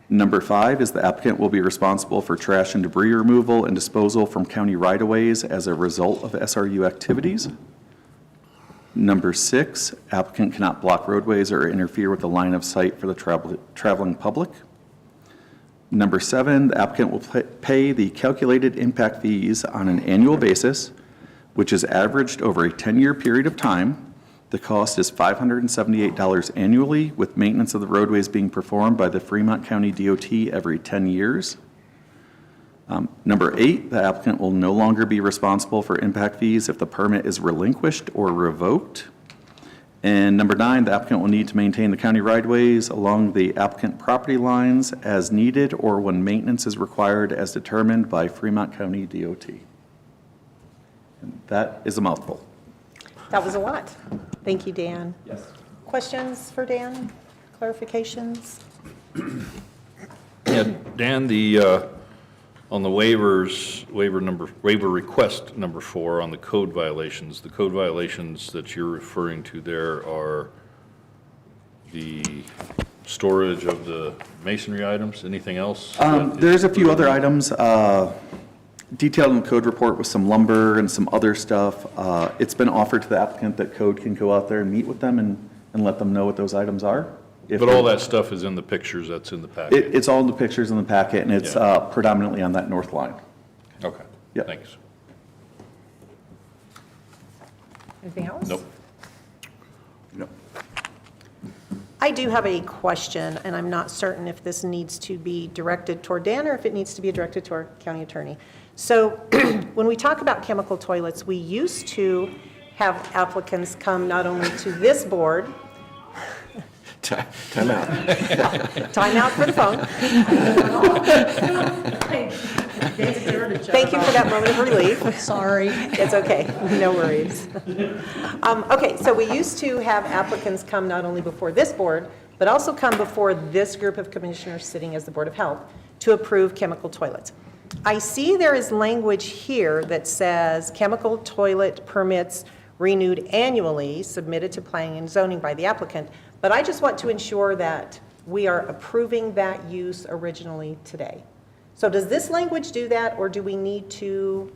Number 5 is the applicant will be responsible for trash and debris removal and disposal from county right-of-ways as a result of SRU activities. Number 6, applicant cannot block roadways or interfere with the line of sight for the traveling public. Number 7, the applicant will pay the calculated impact fees on an annual basis, which is averaged over a 10-year period of time. The cost is $578 annually, with maintenance of the roadways being performed by the Fremont County DOT every 10 years. Number 8, the applicant will no longer be responsible for impact fees if the permit is relinquished or revoked. And number 9, the applicant will need to maintain the county right-of-ways along the applicant property lines as needed or when maintenance is required as determined by Fremont County DOT. And that is a mouthful. That was a lot. Thank you, Dan. Yes. Questions for Dan? Clarifications? Yeah, Dan, on the waivers, waiver request number 4 on the code violations that you're referring to there are the storage of the masonry items, anything else? There's a few other items detailed in the code report with some lumber and some other stuff. It's been offered to the applicant that code can go out there and meet with them and let them know what those items are. But all that stuff is in the pictures that's in the packet? It's all in the pictures in the packet, and it's predominantly on that north line. Okay, Yep. thanks. Anything else? Nope. No. I do have a question, and I'm not certain if this needs to be directed toward Dan or if it needs to be directed to our county attorney. So when we talk about chemical toilets, we used to have applicants come not only to this board. Time out. Time out for the phone. Thank you for that moment of relief. Sorry. It's okay, no worries. Okay, so we used to have applicants come not only before this board, but also come before this group of commissioners sitting as the Board of Health to approve chemical toilets. I see there is language here that says chemical toilet permits renewed annually, submitted to planning and zoning by the applicant. But I just want to ensure that we are approving that use originally today. So does this language do that, or do we need to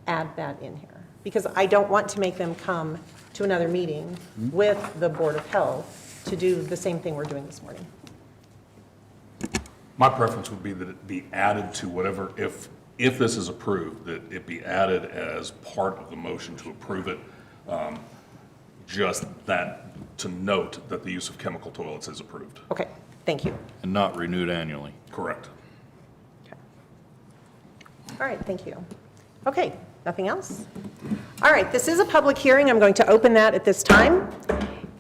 add that in here? Because I don't want to make them come to another meeting with the Board of Health to do the same thing we're doing this morning. My preference would be that it be added to whatever, if this is approved, that it be added as part of the motion to approve it. Just that, to note that the use of chemical toilets is approved. Okay, thank you. And not renewed annually? Correct. Okay. All right, thank you. Okay, nothing else? All right, this is a public hearing. I'm going to open that at this time.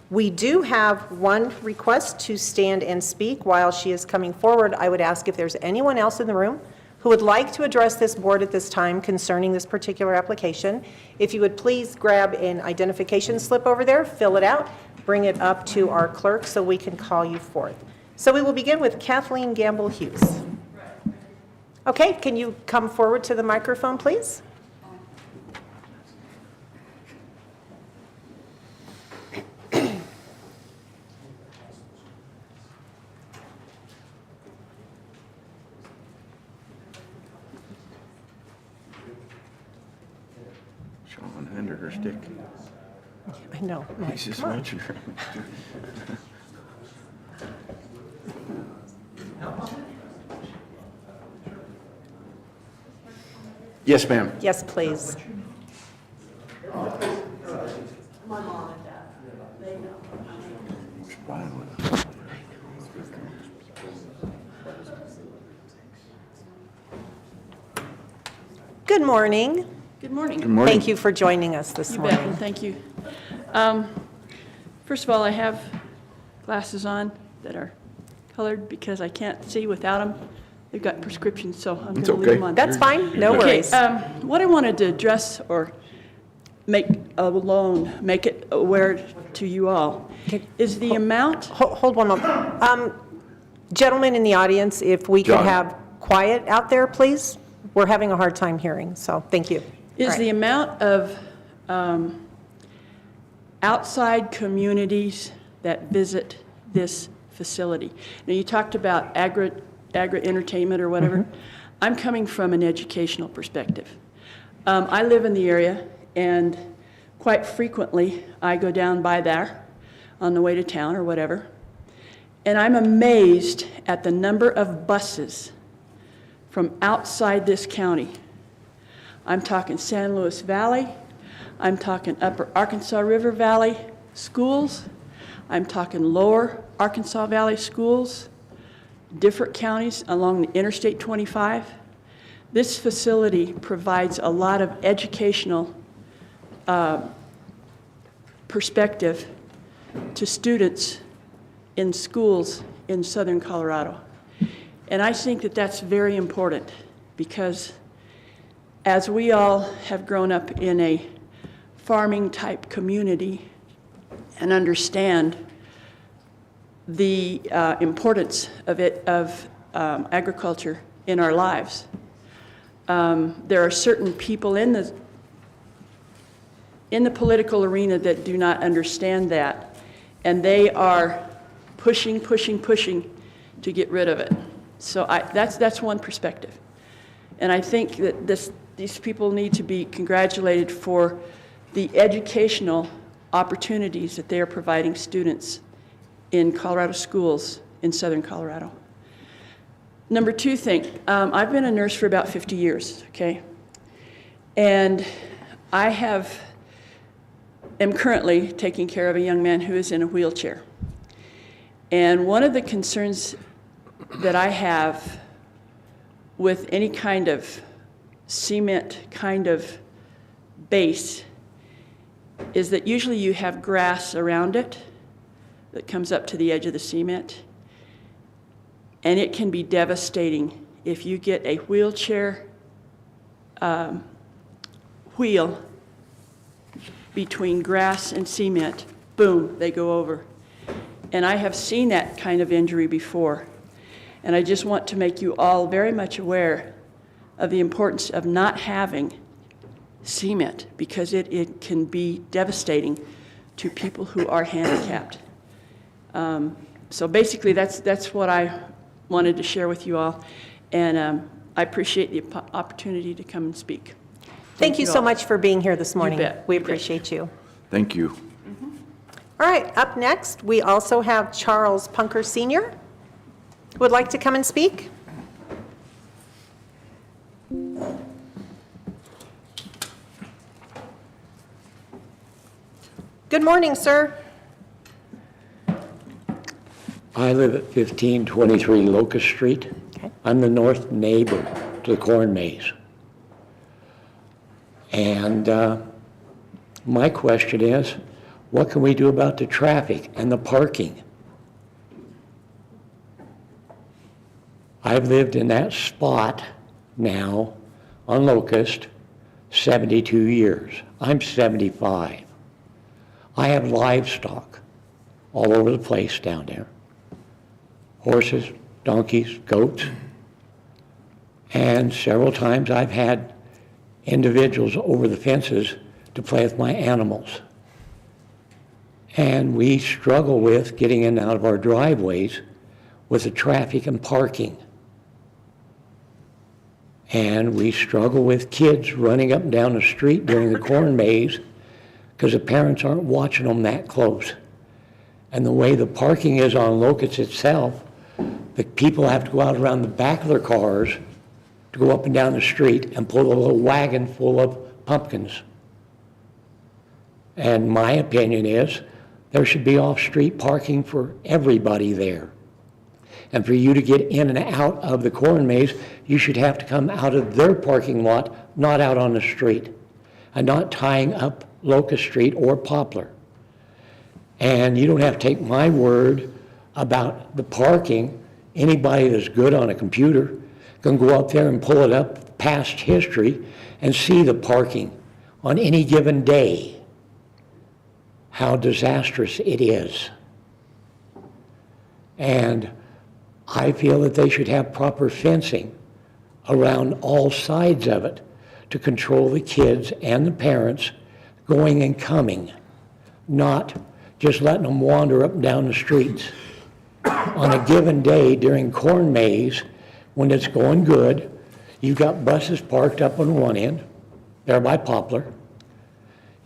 We do have one request to stand and speak. While she is coming forward, I would ask if there's anyone else in the room who would like to address this board at this time concerning this particular application. If you would please grab an identification slip over there, fill it out, bring it up to our clerk so we can call you forth. So we will begin with Kathleen Gamble Hughes. Okay, can you come forward to the microphone, please? Sean under her stick. I know. I'm like, He's just come on. watching her. Yes, ma'am. Yes, please. Good morning. Good morning. Good morning. Thank you for joining us this You bet, morning. thank you. First of all, I have glasses on that are colored because I can't see without them. They've got prescriptions, so I'm going to leave okay. them on. That's fine, no Okay, worries. what I wanted to address or make it aware to you all is the amount, Hold one moment. Gentlemen in the audience, if we could John. have quiet out there, please. We're having a hard time hearing, so thank you. is All the right. amount of outside communities that visit this facility. Now, you talked about agri-entertainment or whatever. I'm coming from an educational perspective. I live in the area, and quite frequently, I go down by there on the way to town or whatever, and I'm amazed at the number of buses from outside this county. I'm talking San Luis Valley, I'm talking Upper Arkansas River Valley schools, I'm talking Lower Arkansas Valley schools, different counties along the Interstate 25. This facility provides a lot of educational perspective to students in schools in southern Colorado. And I think that that's very important because as we all have grown up in a farming type community and understand the importance of agriculture in our lives, there are certain people in the political arena that do not understand that, and they are pushing to get rid of it. So that's one perspective. And I think that these people need to be congratulated for the educational opportunities that they are providing students in Colorado schools in southern Colorado. Number two thing, I've been a nurse for about 50 years, okay? And I am currently taking care of a young man who is in a wheelchair. And one of the concerns that I have with any kind of cement kind of base is that usually you have grass around it that comes up to the edge of the cement, and it can be devastating if you get a wheelchair wheel between grass and cement, boom, they go over. And I have seen that kind of injury before. And I just want to make you all very much aware of the importance of not having cement because it can be devastating to people who are handicapped. So basically, that's what I wanted to share with you all. And I appreciate the opportunity to come and speak. Thank you so all. much for being here this morning. bet. We You bet. appreciate you. Thank you. All right, up next, we also have Charles Punker Sr. Would like to come and speak? Good morning, sir. I live at 1523 Locust Street. Okay. I'm the north neighbor to the corn maze. And my question is, what can we do about the traffic and the parking? I've lived in that spot now on Locust, 72 years. I'm 75. I have livestock all over the place down there. Horses, donkeys, goats. And several times I've had individuals over the fences to play with my animals. And we struggle with getting in and out of our driveways with the traffic and parking. And we struggle with kids running up and down the street during the corn maze because the parents aren't watching them that close. And the way the parking is on Locust itself, the people have to go out around the back of their cars to go up and down the street and pull a little wagon full of pumpkins. And my opinion is there should be off-street parking for everybody there. And for you to get in and out of the corn maze, you should have to come out of their parking lot, not out on the street, and not tying up Locust Street or Poplar. And you don't have to take my word about the parking. Anybody that's good on a computer can go up there and pull it up past history and see the parking on any given day, how disastrous it is. And I feel that they should have proper fencing around all sides of it to control the kids and the parents going and coming, not just letting them wander up and down the streets. On a given day during corn maze, when it's going good, you've got buses parked up on one end, there by Poplar.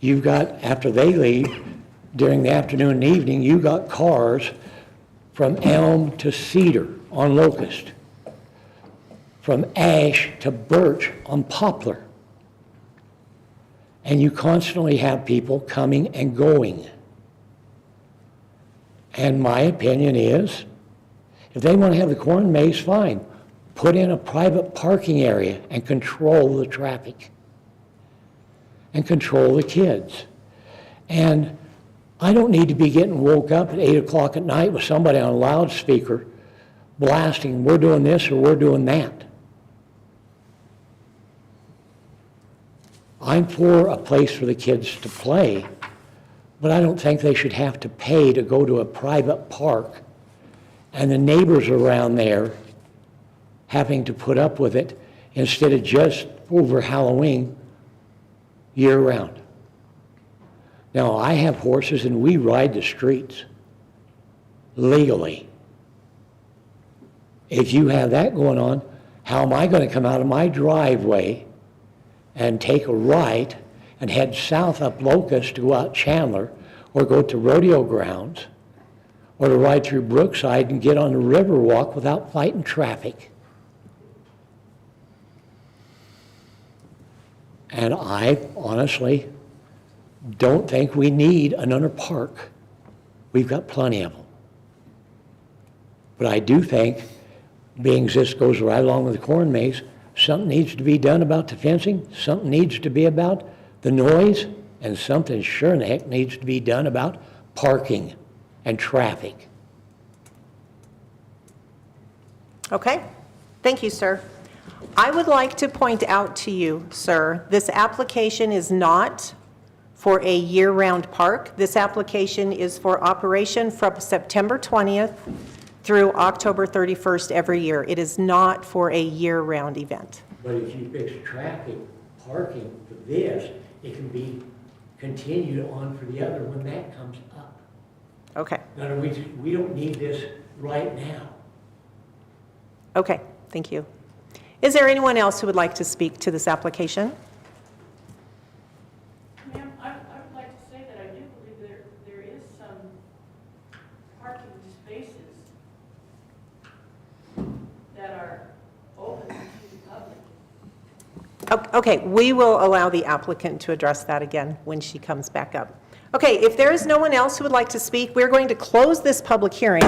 You've got, after they leave, during the afternoon and evening, you've got cars from Elm to Cedar on Locust, from Ash to Birch on Poplar. And you constantly have people coming and going. And my opinion is, if they want to have the corn maze, fine. Put in a private parking area and control the traffic. And control the kids. And I don't need to be getting woke up at 8 o'clock at night with somebody on a loudspeaker blasting, we're doing this or we're doing that. I'm for a place for the kids to play, but I don't think they should have to pay to go to a private park and the neighbors around there having to put up with it instead of just over Halloween year-round. Now, I have horses and we ride the streets legally. If you have that going on, how am I going to come out of my driveway and take a right and head south up Locust to go out Chandler or go to rodeo grounds or to ride through Brookside and get on the Riverwalk without fighting traffic? And I honestly don't think we need another park. We've got plenty of them. But I do think, being this goes right along with the corn maze, something needs to be done about the fencing, something needs to be about the noise, and something sure in the heck needs to be done about parking and traffic. Okay, thank you, sir. I would like to point out to you, sir, this application is not for a year-round park. This application is for operation from September 20th through October 31st every year. It is not for a year-round event. But if you fix traffic, parking for this, it can be continued on for the other when that comes up. Okay, In other words, we don't need this right now. okay, thank you. Is there anyone else who would like to speak to this application? Ma'am, I would like to say that I do believe there is some parking spaces that are open to the public. Okay, we will allow the applicant to address that again when she comes back up. Okay, if there is no one else who would like to speak, we're going to close this public hearing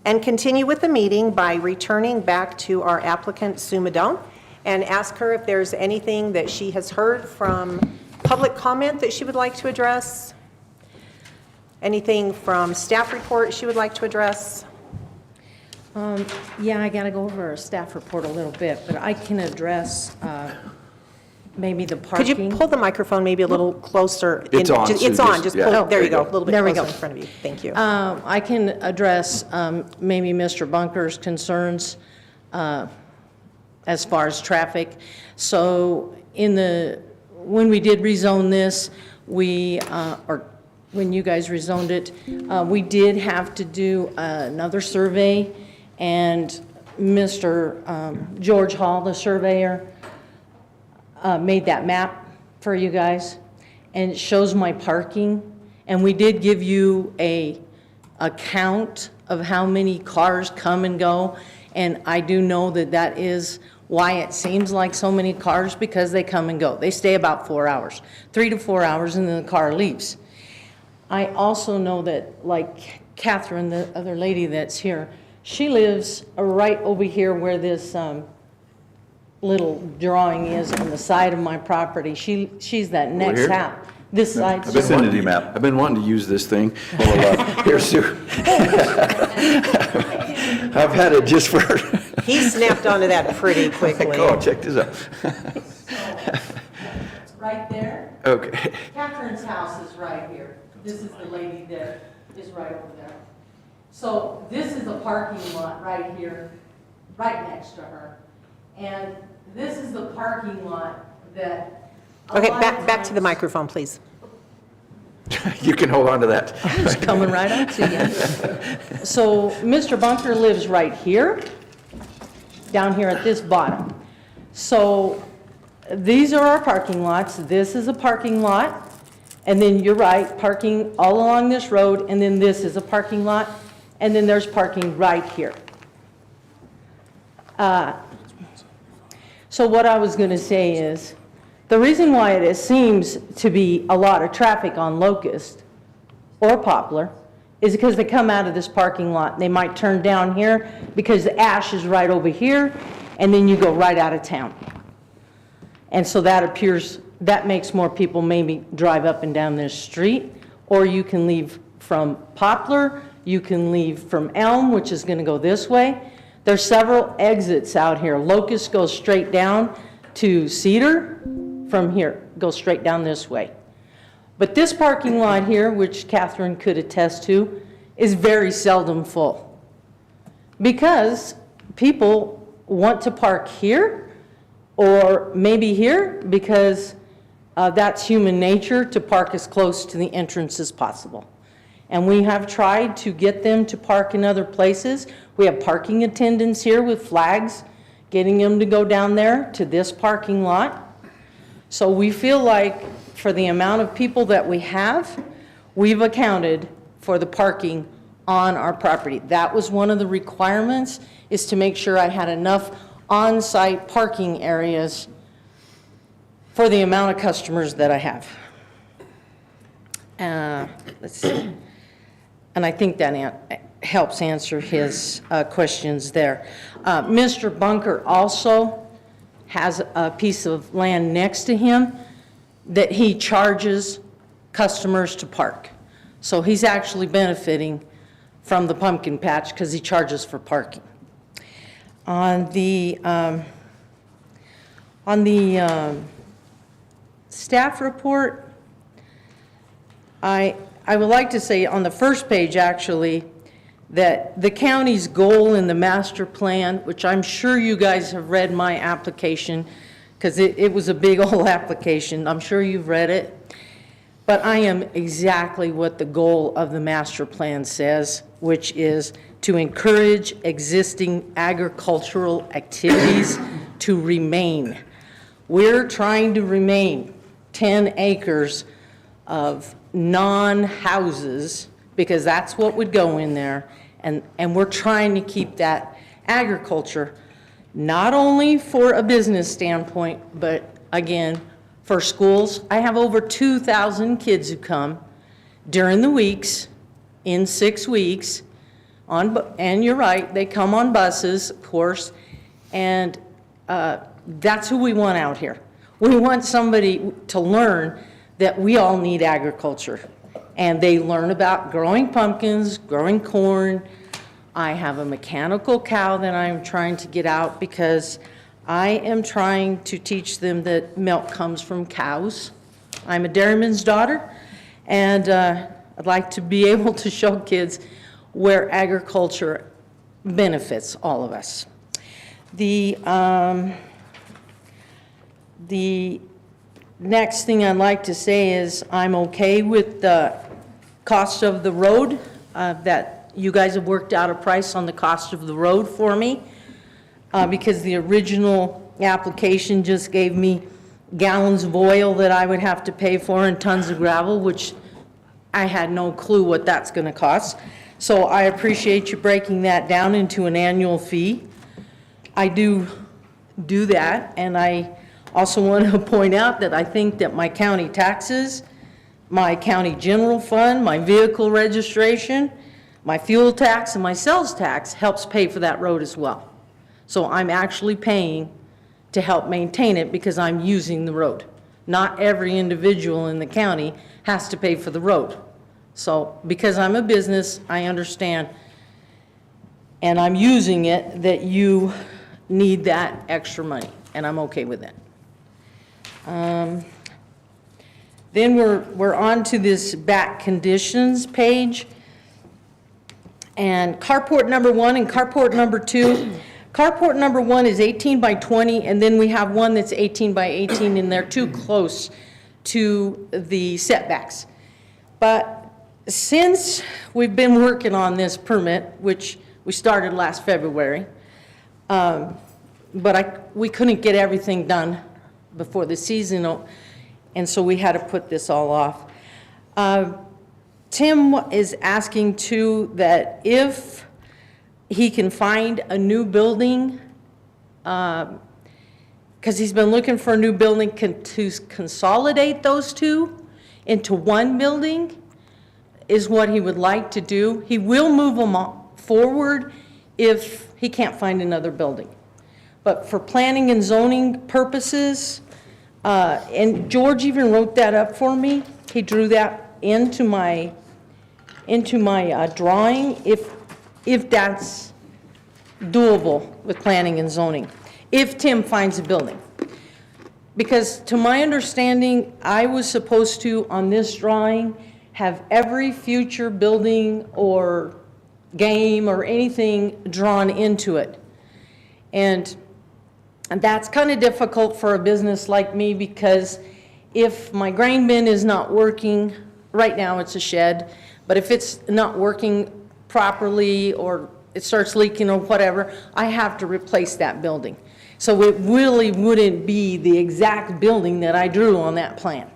and continue with the meeting by returning back to our applicant, Sue Madone, and ask her if there's anything that she has heard from public comment that she would like to address, anything from staff report she would like to address. Yeah, I got to go over our staff report a little bit, but I can address maybe the Could you parking. pull the microphone maybe a little closer? It's on, It's Sue, on, just- just yeah. pull, Oh, there you go, a little bit There we closer go. in front of you. Thank you. I can address maybe Mr. Bunker's concerns as far as traffic. So when we did rezone this, or when you guys rezoned it, we did have to do another survey, and Mr. George Hall, the surveyor, made that map for you guys, and it shows my parking. And we did give you a count of how many cars come and go, and I do know that that is why it seems like so many cars, because they come and go. They stay about 4 hours, 3 to 4 hours, and then the car leaves. I also know that, like Catherine, the other lady that's here, she lives right over here where this little drawing is on the side of my property. She's that next here? house. This side. Vicinity map. I've been wanting to use this thing. Well, here, Sue. I've had it just for, He snapped onto that pretty quickly. oh, check this out. Right there. Okay. Catherine's house is right here. This is the lady that is right over there. So this is a parking lot right here, right next to her. And this is the parking lot that. a Okay, lot of back to the times- microphone, please. You can hold on to that. It's coming right up to you. So Mr. Bunker lives right here, down here at this bottom. So these are our parking lots. This is a parking lot. And then you're right, parking all along this road, and then this is a parking lot, and then there's parking right here. So what I was going to say is, the reason why it seems to be a lot of traffic on Locust or Poplar is because they come out of this parking lot. They might turn down here because Ash is right over here, and then you go right out of town. And so that makes more people maybe drive up and down this street, or you can leave from Poplar, you can leave from Elm, which is going to go this way. There's several exits out here. Locust goes straight down to Cedar from here, goes straight down this way. But this parking lot here, which Catherine could attest to, is very seldom full, because people want to park here or maybe here because that's human nature, to park as close to the entrance as possible. And we have tried to get them to park in other places. We have parking attendants here with flags, getting them to go down there to this parking lot. So we feel like for the amount of people that we have, we've accounted for the parking on our property. That was one of the requirements, is to make sure I had enough on-site parking areas for the amount of customers that I have. Let's see. And I think that helps answer his questions there. Mr. Bunker also has a piece of land next to him that he charges customers to park. So he's actually benefiting from the pumpkin patch because he charges for parking. On the staff report, I would like to say on the first page, actually, that the county's goal in the master plan, which I'm sure you guys have read my application, because it was a big old application. I'm sure you've read it. But I am exactly what the goal of the master plan says, which is to encourage existing agricultural activities to remain. We're trying to remain 10 acres of non-houses, because that's what would go in there. And we're trying to keep that agriculture, not only for a business standpoint, but again, for schools. I have over 2,000 kids who come during the weeks, in 6 weeks, and you're right, they come on buses, of course, and that's who we want out here. We want somebody to learn that we all need agriculture. And they learn about growing pumpkins, growing corn, I have a mechanical cow that I'm trying to get out because I am trying to teach them that milk comes from cows. I'm a dairyman's daughter, and I'd like to be able to show kids where agriculture benefits all of us. The next thing I'd like to say is I'm okay with the cost of the road, that you guys have worked out a price on the cost of the road for me, because the original application just gave me gallons of oil that I would have to pay for and tons of gravel, which I had no clue what that's going to cost. So I appreciate you breaking that down into an annual fee. I do that, and I also want to point out that I think that my county taxes, my county general fund, my vehicle registration, my fuel tax, and my sales tax helps pay for that road as well. So I'm actually paying to help maintain it because I'm using the road. Not every individual in the county has to pay for the road. So because I'm a business, I understand, and I'm using it, that you need that extra money, and I'm okay with that. Then we're on to this back conditions page. And carport number 1 and carport number 2. Carport number 1 is 18 by 20, and then we have one that's 18 by 18, and they're too close to the setbacks. But since we've been working on this permit, which we started last February, but we couldn't get everything done before the season, and so we had to put this all off. Tim is asking too that if he can find a new building, because he's been looking for a new building to consolidate those two into one building, is what he would like to do. He will move them forward if he can't find another building. But for planning and zoning purposes, and George even wrote that up for me. He drew that into my drawing, if that's doable with planning and zoning, if Tim finds a building. Because to my understanding, I was supposed to, on this drawing, have every future building or game or anything drawn into it. And that's kind of difficult for a business like me, because if my grain bin is not working, right now it's a shed, but if it's not working properly or it starts leaking or whatever, I have to replace that building. So it really wouldn't be the exact building that I drew on that plan.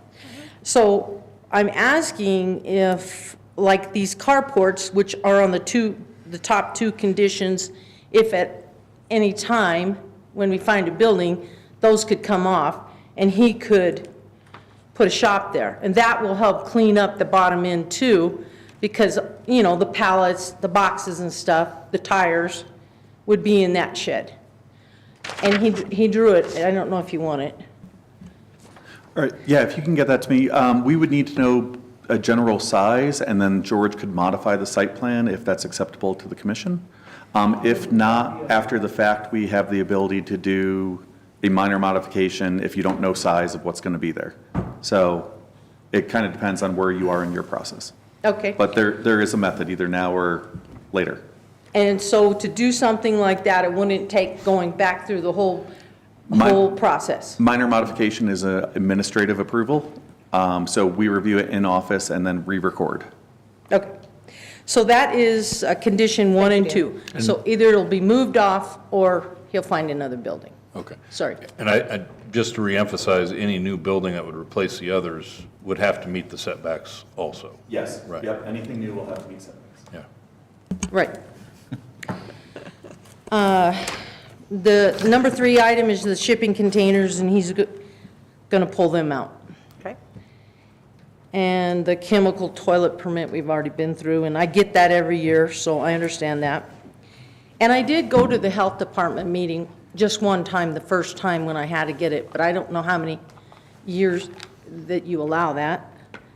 So I'm asking if, like these carports, which are on the top 2 conditions, if at any time when we find a building, those could come off and he could put a shop there. And that will help clean up the bottom end too, because, you know, the pallets, the boxes and stuff, the tires would be in that shed. And he drew it. I don't know if you want it. All right, yeah, if you can get that to me. We would need to know a general size, and then George could modify the site plan if that's acceptable to the commission. If not, after the fact, we have the ability to do a minor modification if you don't know size of what's going to be there. So it kind of depends on where you are in your process. Okay. But there is a method, either now or later. And so to do something like that, it wouldn't take going back through the whole process. Minor modification is an administrative approval. So we review it in office and then re-record. Okay. So that is condition 1 and 2. So either it'll be moved off or he'll find another building. Okay. Sorry. And I just to reemphasize, any new building that would replace the others would have to meet the setbacks also. Yes. Right. Yep, anything new will have to meet setbacks. Yeah. Right. The number 3 item is the shipping containers, and he's going to pull them out. Okay. And the chemical toilet permit we've already been through, and I get that every year, so I understand that. And I did go to the health department meeting just one time, the first time when I had to get it, but I don't know how many years that you allow that.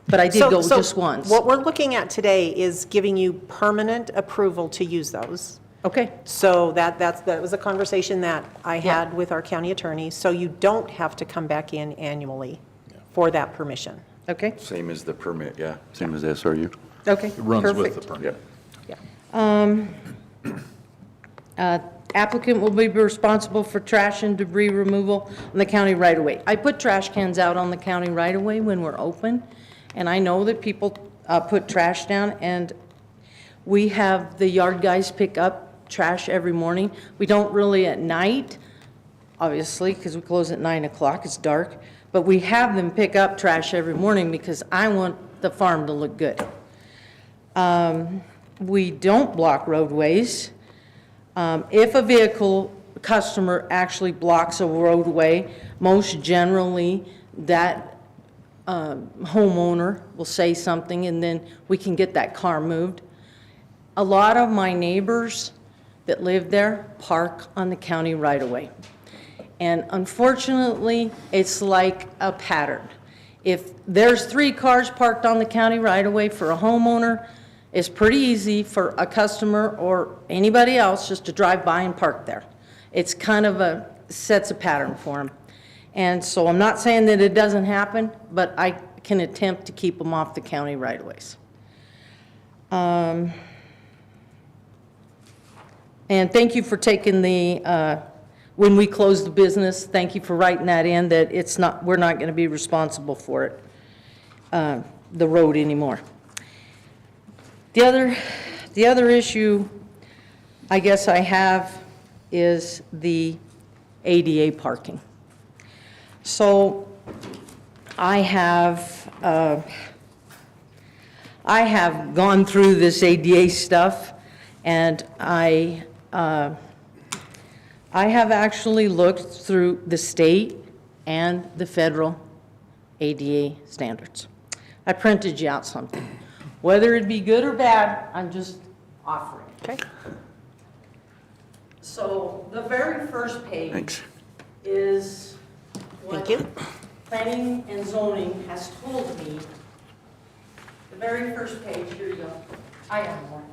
but I did So- go so just once. What we're looking at today is giving you permanent approval to use those. Okay, So that was a conversation that I had with our county attorney, so you don't have to come back in annually for that permission. okay, Same as the permit, yeah, same as the SRU. okay. It runs with the perfect. permit. Applicant will be responsible for trash and debris removal on the county right-of-way. I put trash cans out on the county right-of-way when we're open, and I know that people put trash down, and we have the yard guys pick up trash every morning. We don't really at night, obviously, because we close at 9 o'clock, it's dark, but we have them pick up trash every morning because I want the farm to look good. We don't block roadways. If a vehicle customer actually blocks a roadway, most generally, that homeowner will say something, and then we can get that car moved. A lot of my neighbors that live there park on the county right-of-way. And unfortunately, it's like a pattern. If there's 3 cars parked on the county right-of-way for a homeowner, it's pretty easy for a customer or anybody else just to drive by and park there. It's kind of sets a pattern for them. And so I'm not saying that it doesn't happen, but I can attempt to keep them off the county right-of-ways. And thank you for taking when we close the business, thank you for writing that in, that we're not going to be responsible for it, the road anymore. The other issue I guess I have is the ADA parking. So I have gone through this ADA stuff, and I have actually looked through the state and the federal ADA standards. I printed you out something. Whether it be good or bad, I'm just offering. Okay. So the very first page Thanks. is what Thank you. planning and zoning has told me. The very first page, here you go. I have more.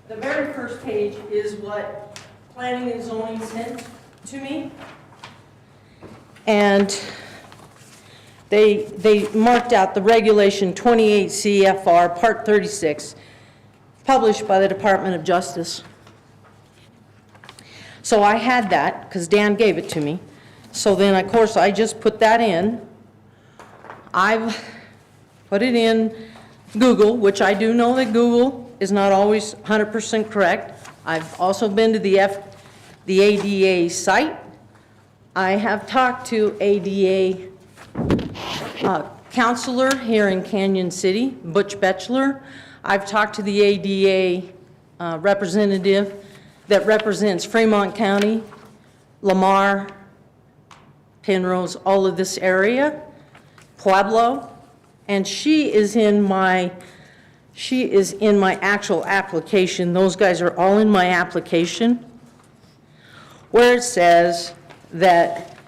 The very first page is what planning and zoning sent to me. And they marked out the regulation 28 CFR Part 36, published by the Department of Justice. So I had that, because Dan gave it to me. So then, of course, I just put that in. I've put it in Google, which I do know that Google is not always 100% correct. I've also been to the ADA site. I have talked to ADA counselor here in Canyon City, Butch Betchler. I've talked to the ADA representative that represents Fremont County, Lamar, Penrose, all of this area, Pueblo, and she is in my actual application. Those guys are all in my application, where it says that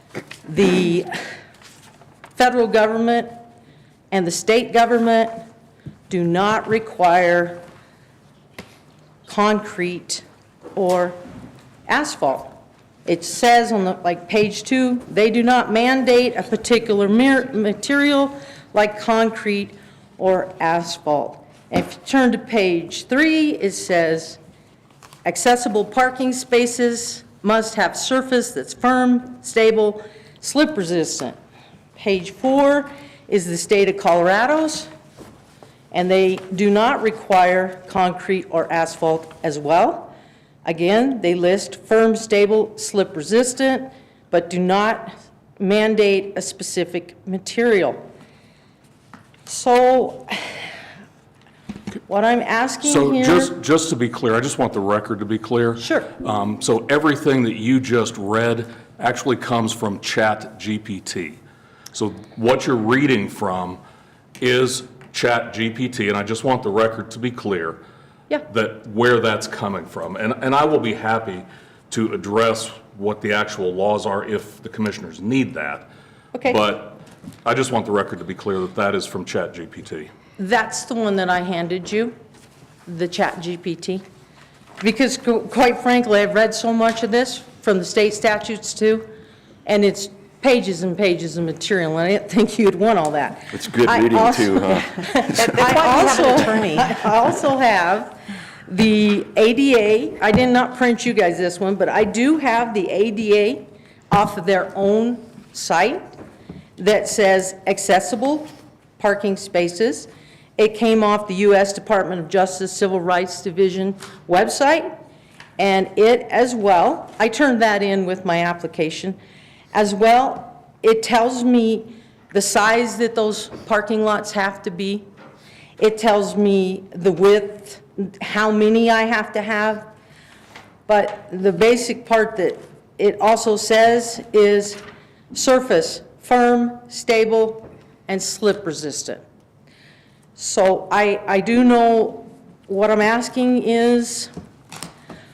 the federal government and the state government do not require concrete or asphalt. It says on page 2, they do not mandate a particular material like concrete or asphalt. And if you turn to page 3, it says accessible parking spaces must have surface that's firm, stable, slip resistant. Page 4 is the state of Colorado's, and they do not require concrete or asphalt as well. Again, they list firm, stable, slip resistant, but do not mandate a specific material. So what I'm asking So here. just to be clear, I just want the record to be clear. Sure. So everything that you just read actually comes from ChatGPT. So what you're reading from is ChatGPT, and I just want the record to be clear. Yeah. That where that's coming from. And I will be happy to address what the actual laws are if the commissioners need that. Okay. But I just want the record to be clear that that is from ChatGPT. That's the one that I handed you, the ChatGPT. Because quite frankly, I've read so much of this from the state statutes too, and it's pages and pages of material, and I didn't think you'd want all that. It's good reading too, huh? That's why we have an attorney. I also have the ADA, I did not print you guys this one, but I do have the ADA off of their own site that says accessible parking spaces. It came off the U.S. Department of Justice Civil Rights Division website, and it as well, I turned that in with my application. As well, it tells me the size that those parking lots have to be. It tells me the width, how many I have to have. But the basic part that it also says is surface, firm, stable, and slip resistant. So I do know what I'm asking is.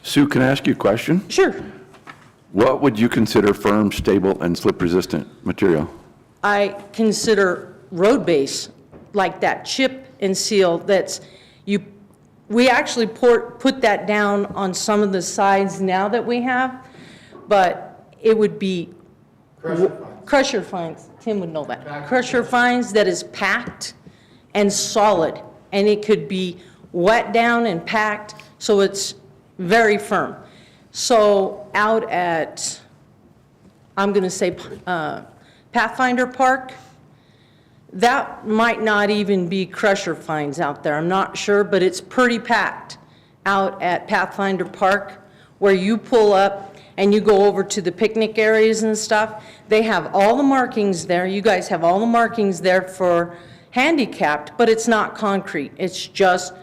Sue, can I ask you a question? Sure. What would you consider firm, stable, and slip-resistant material? I consider road base, like that chip and seal that's, we actually put that down on some of the sides now that we have, but it would be crusher fines. Tim would know that. Crusher fines that is packed and solid, and it could be wet down and packed, so it's very firm. So out at, I'm going to say Pathfinder Park, that might not even be crusher fines out there. I'm not sure, but it's pretty packed out at Pathfinder Park where you pull up and you go over to the picnic areas and stuff. They have all the markings there. You guys have all the markings there for handicapped, but it's not concrete. It's just,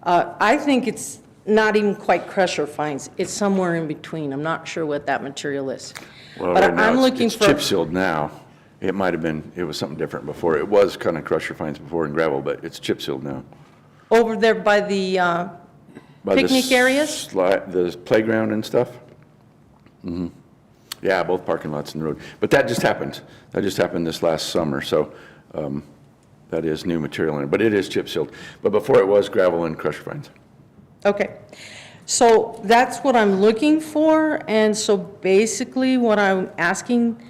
I think it's not even quite crusher fines. It's somewhere in between. I'm not sure what that material is. Well, But right now I'm looking it's for. chip sealed now. It might have been, it was something different before. It was kind of crusher fines before in gravel, but it's chip sealed now. Over there by the By the picnic areas? The playground and stuff? Mm-hmm. Yeah, both parking lots and the road. But that just happened. That just happened this last summer, so that is new material in it. But it is chip sealed. But before it was gravel and crusher fines. Okay, so that's what I'm looking for, and so basically what I'm asking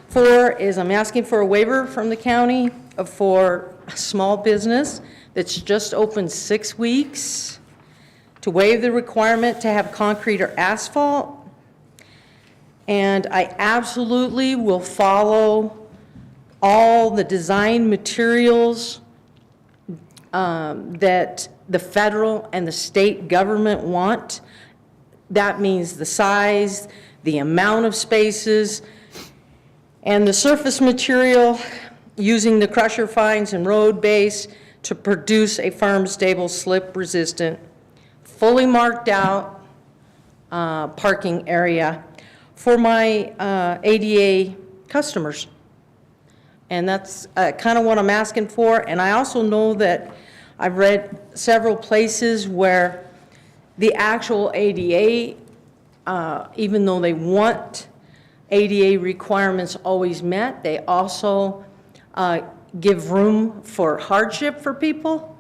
for is I'm asking for a waiver from the county for a small business that's just opened 6 weeks, to waive the requirement to have concrete or asphalt, and I absolutely will follow all the design materials that the federal and the state government want. That means the size, the amount of spaces, and the surface material using the crusher fines and road base to produce a firm, stable, slip-resistant, fully marked out parking area for my ADA customers. And that's kind of what I'm asking for. And I also know that I've read several places where the actual ADA, even though they want ADA requirements always met, they also give room for hardship for people.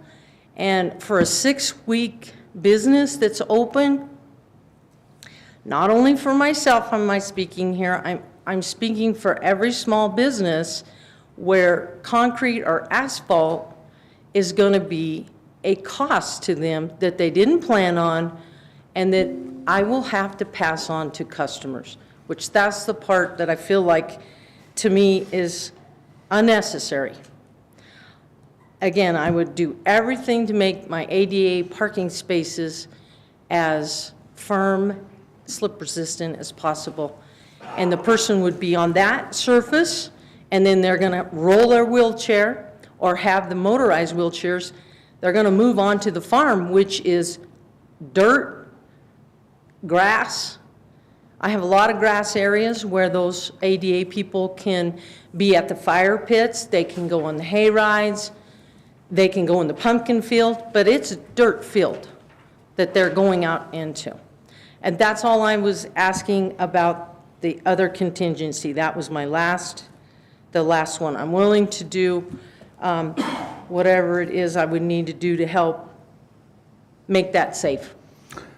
And for a 6-week business that's open, not only for myself am I speaking here, I'm speaking for every small business where concrete or asphalt is going to be a cost to them that they didn't plan on and that I will have to pass on to customers, which that's the part that I feel like, to me, is unnecessary. Again, I would do everything to make my ADA parking spaces as firm, slip-resistant as possible. And the person would be on that surface, and then they're going to roll their wheelchair or have the motorized wheelchairs. They're going to move on to the farm, which is dirt, grass. I have a lot of grass areas where those ADA people can be at the fire pits, they can go on the hay rides, they can go in the pumpkin field, but it's a dirt field that they're going out into. And that's all I was asking about the other contingency. That was my last the last one. I'm willing to do whatever it is I would need to do to help make that safe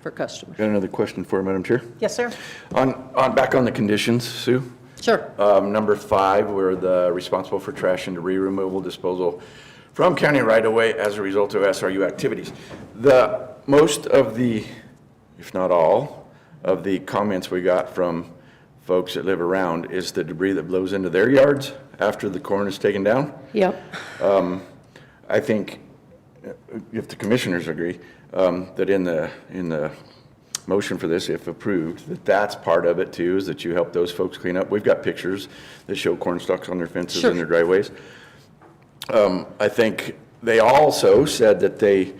for customers. Got another question for you, Madam Chair. Yes, sir. Back on the conditions, Sue. Sure. Number 5, we're responsible for trash and debris removal disposal from county right-of-way as a result of SRU activities. Most of the, if not all, of the comments we got from folks that live around is the debris that blows into their yards after the corn is taken down. Yep. I think, if the commissioners agree, that in the motion for this, if approved, that's part of it too, is that you help those folks clean up. We've got pictures that show corn stalks on their fences and their driveways. I think they also said that they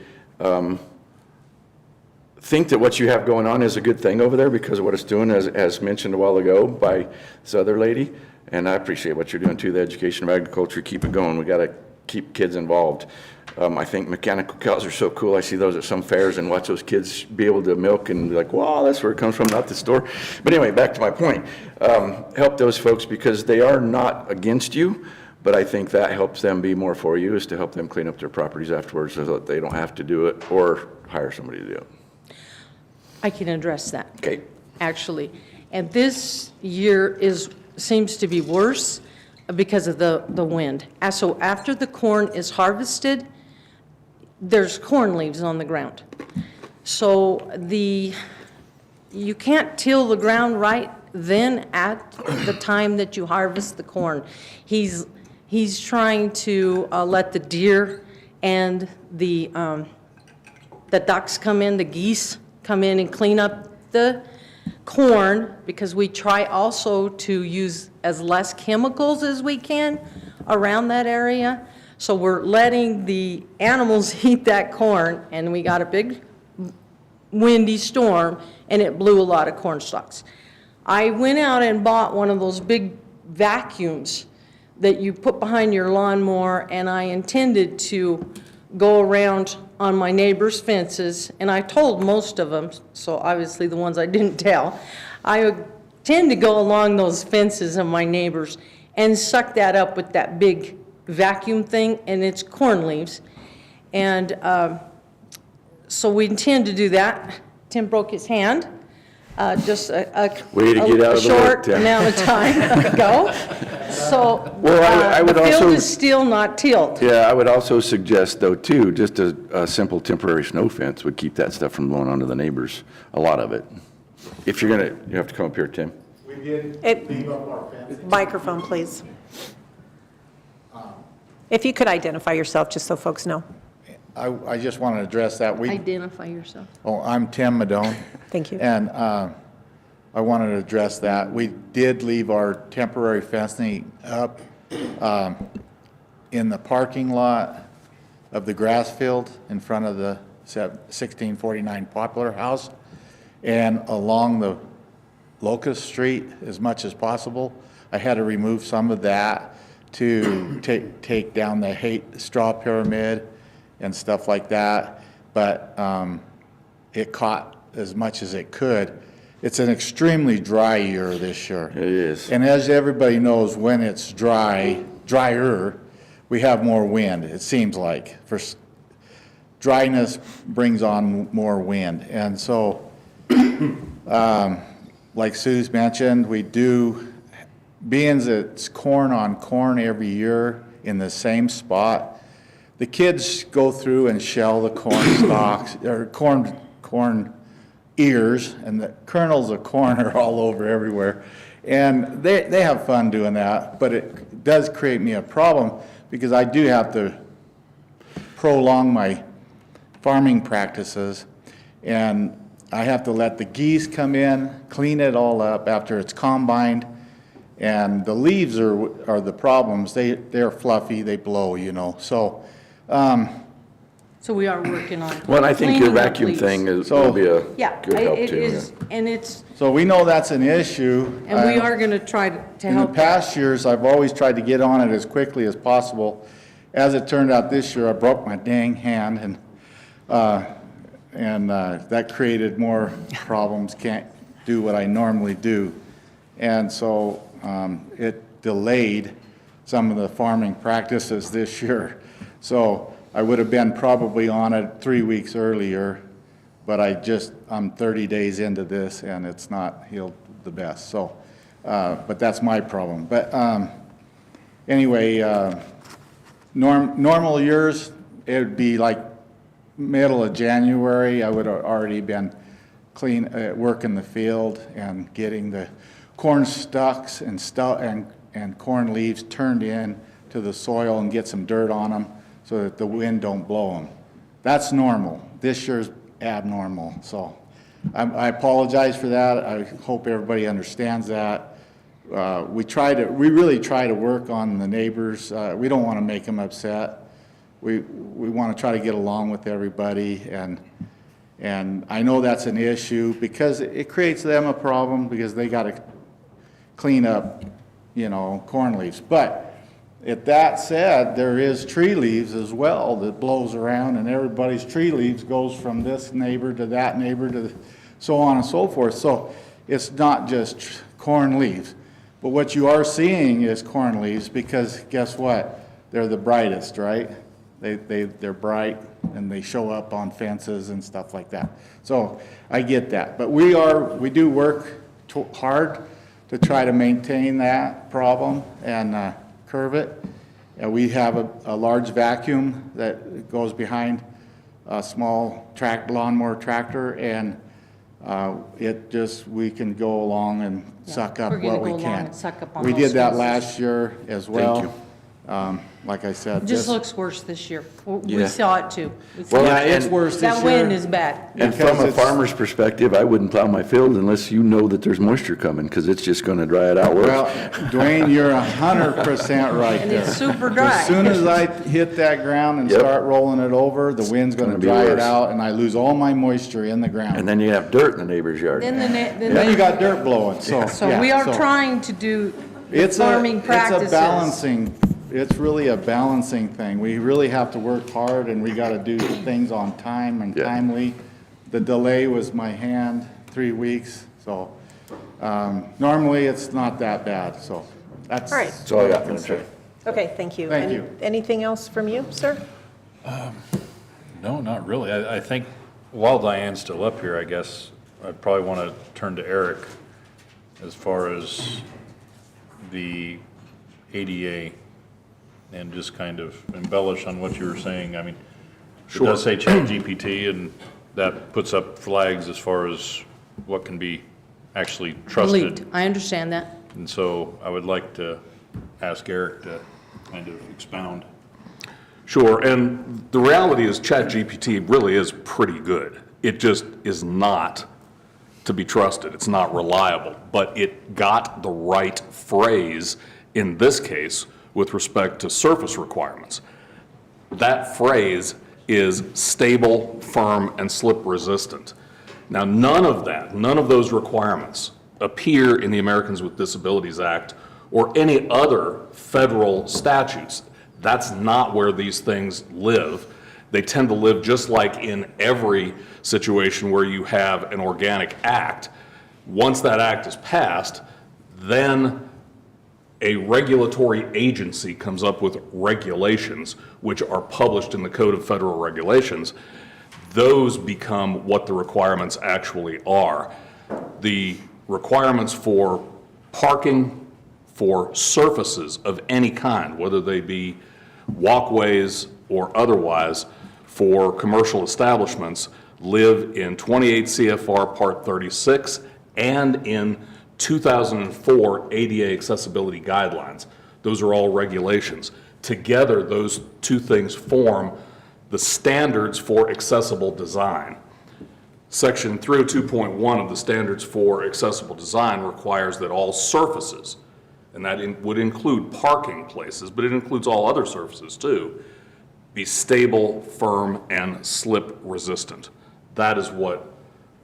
think that what you have going on is a good thing over there because of what it's doing, as mentioned a while ago by this other lady. And I appreciate what you're doing too, the education of agriculture. Keep it going. We got to keep kids involved. I think mechanical cows are so cool. I see those at some fairs and watch those kids be able to milk and be like, wow, that's where it comes from, not the store. But anyway, back to my point. Help those folks because they are not against you, but I think that helps them be more for you, is to help them clean up their properties afterwards so that they don't have to do it or hire somebody to do it. I can address that. Okay. Actually. And this year seems to be worse because of the wind. So after the corn is harvested, there's corn leaves on the ground. So you can't till the ground right then at the time that you harvest the corn. He's trying to let the deer and the ducks come in, the geese come in and clean up the corn, because we try also to use as less chemicals as we can around that area. So we're letting the animals eat that corn, and we got a big windy storm, and it blew a lot of corn stalks. I went out and bought one of those big vacuums that you put behind your lawnmower, and I intended to go around on my neighbor's fences, and I told most of them, so obviously the ones I didn't tell, I tend to go along those fences of my neighbors and suck that up with that big vacuum thing, and it's corn leaves. And so we intend to do that. Tim broke his hand just a short amount of time ago. So the field is still not tilled. Yeah, I would also suggest though too, just a simple temporary snow fence would keep that stuff from blowing onto the neighbors, a lot of it. If you're gonna, you have to come up here, Tim. We did leave up our fence. Microphone, please. If you could identify yourself, just so folks know. I just want to address that. Identify yourself. Oh, I'm Tim Madone. Thank you. And I wanted to address that. We did leave our temporary fencing up in the parking lot of the grass field in front of the 1649 Poplar House and along the Locust Street as much as possible. I had to remove some of that to take down the hate straw pyramid and stuff like that, but it caught as much as it could. It's an extremely dry year this year. It is. And as everybody knows, when it's drier, we have more wind, it seems like. Dryness brings on more wind. And so, like Sue's mentioned, we do, being that it's corn on corn every year in the same spot, the kids go through and shell the corn stalks, or corn ears, and the kernels of corn are all over everywhere. And they have fun doing that, but it does create me a problem because I do have to prolong my farming practices, and I have to let the geese come in, clean it all up after it's combined, and the leaves are the problems. They're fluffy, they blow, you know. So we are working on. Well, I think your cleaning up vacuum leaves. thing will be a Yeah, good help it too. is, and it's, So we know that's an issue. and we are going to try to In the help. past years, I've always tried to get on it as quickly as possible. As it turned out this year, I broke my dang hand, and that created more problems. Can't do what I normally do. And so it delayed some of the farming practices this year. So I would have been probably on it 3 weeks earlier, but I'm 30 days into this and it's not healed the best. So, but that's my problem. But anyway, normal years, it would be like middle of January, I would have already been working the field and getting the corn stalks and corn leaves turned in to the soil and get some dirt on them so that the wind don't blow them. That's normal. This year's abnormal. So I apologize for that. I hope everybody understands that. We really try to work on the neighbors. We don't want to make them upset. We want to try to get along with everybody, and I know that's an issue because it creates them a problem because they got to clean up, corn leaves. But that said, there is tree leaves as well that blows around, and everybody's tree leaves goes from this neighbor to that neighbor to so on and so forth. So it's not just corn leaves. But what you are seeing is corn leaves because guess what? They're the brightest, right? They're bright and they show up on fences and stuff like that. So I get that. But we do work hard to try to maintain that problem and curve it. And we have a large vacuum that goes behind a small lawnmower tractor, and we can go along and suck up what we can. We did that last year as well. Thank you. Like I said. It just looks worse this year. We Yeah. saw it too. Well, It's worse this year. That wind is bad. And from a farmer's perspective, I wouldn't plow my field unless you know that there's moisture coming, because it's just going to dry it out worse. Well, Dwayne, you're 100% right And there. it's super dry. As soon as I hit that ground and Yep. start rolling it over, the wind's gonna gonna be dry it worse. out, and I lose all my moisture in the And ground. then you have dirt in the neighbor's yard. Then Then you got dirt blowing, so. So yeah, we are so trying to do the it's farming practices. It's a balancing, it's really a balancing thing. We really have to work hard, and we gotta do things on time and Yeah. timely. The delay was my hand, 3 weeks, so, normally it's not that bad, so that's. All right. That's all I got, Madam Chair. Okay, thank you. Thank you. Anything else from you, sir? No, not really. I think while Diane's still up here, I guess I'd probably want to turn to Eric as far as the ADA and just kind of embellish on what you were saying. I mean, it does say ChatGPT, and that puts up flags as far as what can be actually trusted. Believed. I understand that. And so I would like to ask Eric to kind of expound. Sure, and the reality is ChatGPT really is pretty good. It just is not to be trusted. It's not reliable, but it got the right phrase in this case with respect to surface requirements. That phrase is stable, firm, and slip resistant. Now, none of those requirements appear in the Americans with Disabilities Act or any other federal statutes. That's not where these things live. They tend to live just like in every situation where you have an organic act. Once that act is passed, then a regulatory agency comes up with regulations, which are published in the Code of Federal Regulations. Those become what the requirements actually are. The requirements for parking, for surfaces of any kind, whether they be walkways or otherwise, for commercial establishments, live in 28 CFR Part 36 and in 2004 ADA accessibility guidelines. Those are all regulations. Together, those two things form the standards for accessible design. Section 302.1 of the standards for accessible design requires that all surfaces, and that would include parking places, but it includes all other surfaces too, be stable, firm, and slip resistant. That is what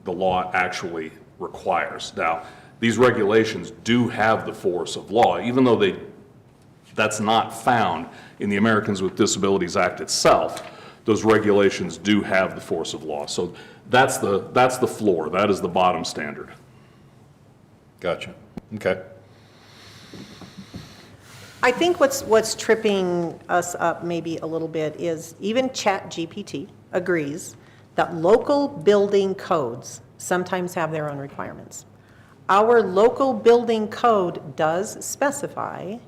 the law actually requires. Now, these regulations do have the force of law, even though that's not found in the Americans with Disabilities Act itself. Those regulations do have the force of law. So that's the floor. That is the bottom standard. Gotcha. Okay. I think what's tripping us up maybe a little bit is even ChatGPT agrees that local building codes sometimes have their own requirements. Our local building code does specify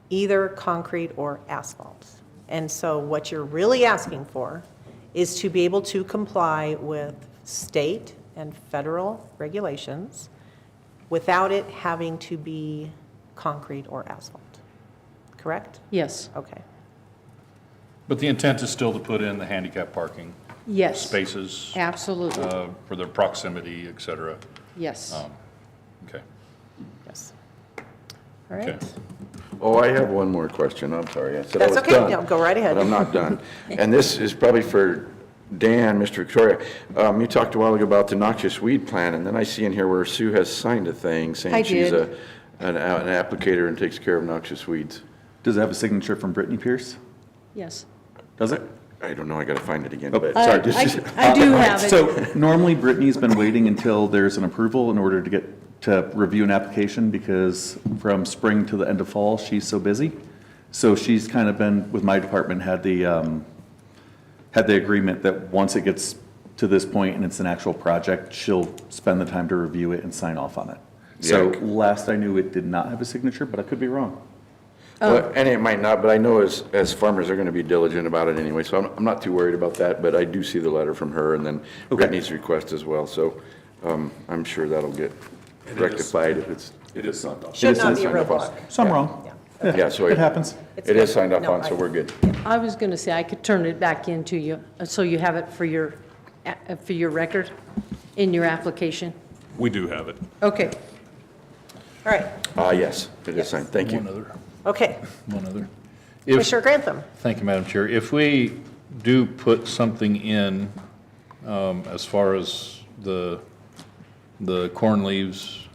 either concrete or asphalt. And so what you're really asking for is to be able to comply with state and federal regulations without it having to be concrete or asphalt, correct? Yes, Okay. But the intent is still to put in the handicap parking yes. spaces Absolutely, for their proximity, et cetera. yes. Okay. Yes. All Okay. right. Oh, I have one more question, I'm sorry. I said I That's was okay. done, No, go right ahead. but I'm not done. And this is probably for Dan, Mr. Victoria. You talked a while ago about the noxious weed plan, and then I see in here where Sue has signed a thing I saying she's did. an applicator and takes care of noxious weeds. Does it have a signature from Brittany Pierce? Yes. Does it? I don't know, I gotta find it again, Oh, but, I sorry, just, I do have it. So normally Brittany's been waiting until there's an approval in order to get to review an application because from spring to the end of fall, she's so busy. So she's kind of been, with my department, had the agreement that once it gets to this point and it's an actual project, she'll spend the time to review it and sign off on it. So Yeah. last I knew, it did not have a signature, but I could be wrong. well, and it might not, but I know as farmers, they're gonna be diligent about it anyway, so I'm not too worried about that, but I do see the letter from her and then Brittany's request as well, so, I'm sure that'll get rectified if it's. It is signed off. Should not be signed off on. roadblock. So I'm wrong. Yeah, so It happens. It is signed off No, on, so we're good. I was going to say, I could turn it back into you, so you have it for your record in your application. We do have it. Okay. All right. Yes, it is signed, thank you. One other. Okay. One other. Commissioner Grantham. Thank you, Madam Chair. If we do put something in, as far as the corn leaves,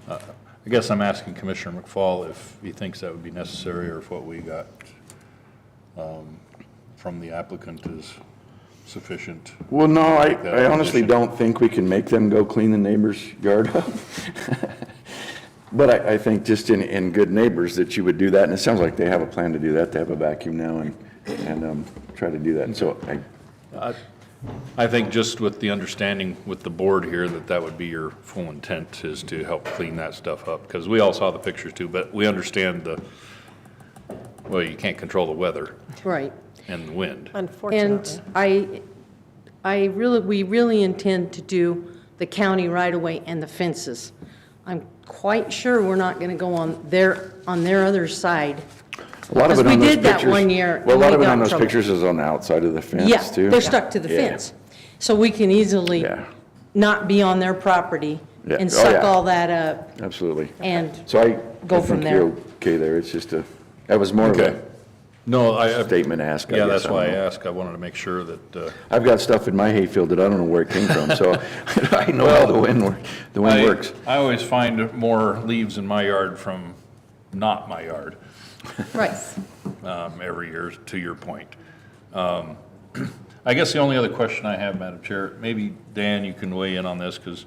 I guess I'm asking Commissioner McFall if he thinks that would be necessary or if what we got from the applicant is sufficient. Well, no, Take that I honestly position. don't think we can make them go clean the neighbor's yard up. But I think just in good neighbors that you would do that, and it sounds like they have a plan to do that, they have a vacuum now and try to do that, and so I think just with the understanding with the board here that that would be your full intent is to help clean that stuff up, because we all saw the pictures too, but we understand well, you can't control the weather Right. and the wind. Unfortunately. And we really intend to do the county right away and the fences. I'm quite sure we're not going to go on their other side. a lot of Because it we on those did that pictures. one year, Well, a and lot we of it got on in those trouble. pictures is on the outside of the Yeah, fence, too. they're stuck to the Yeah. fence. So we can easily Yeah. not be on their property Yeah. and Oh, suck yeah. all that up Absolutely. and So I Go from think you're there. okay there, it's just that was more of Okay. a No, I. statement ask, I Yeah, guess. that's why I don't know. asked. I wanted to make sure that, I've got stuff in my hayfield that I don't know where it came from, so I know how the wind works. I always find more leaves in my yard from not my yard. right. Every year, to your point. I guess the only other question I have, Madam Chair, maybe Dan, you can weigh in on this, because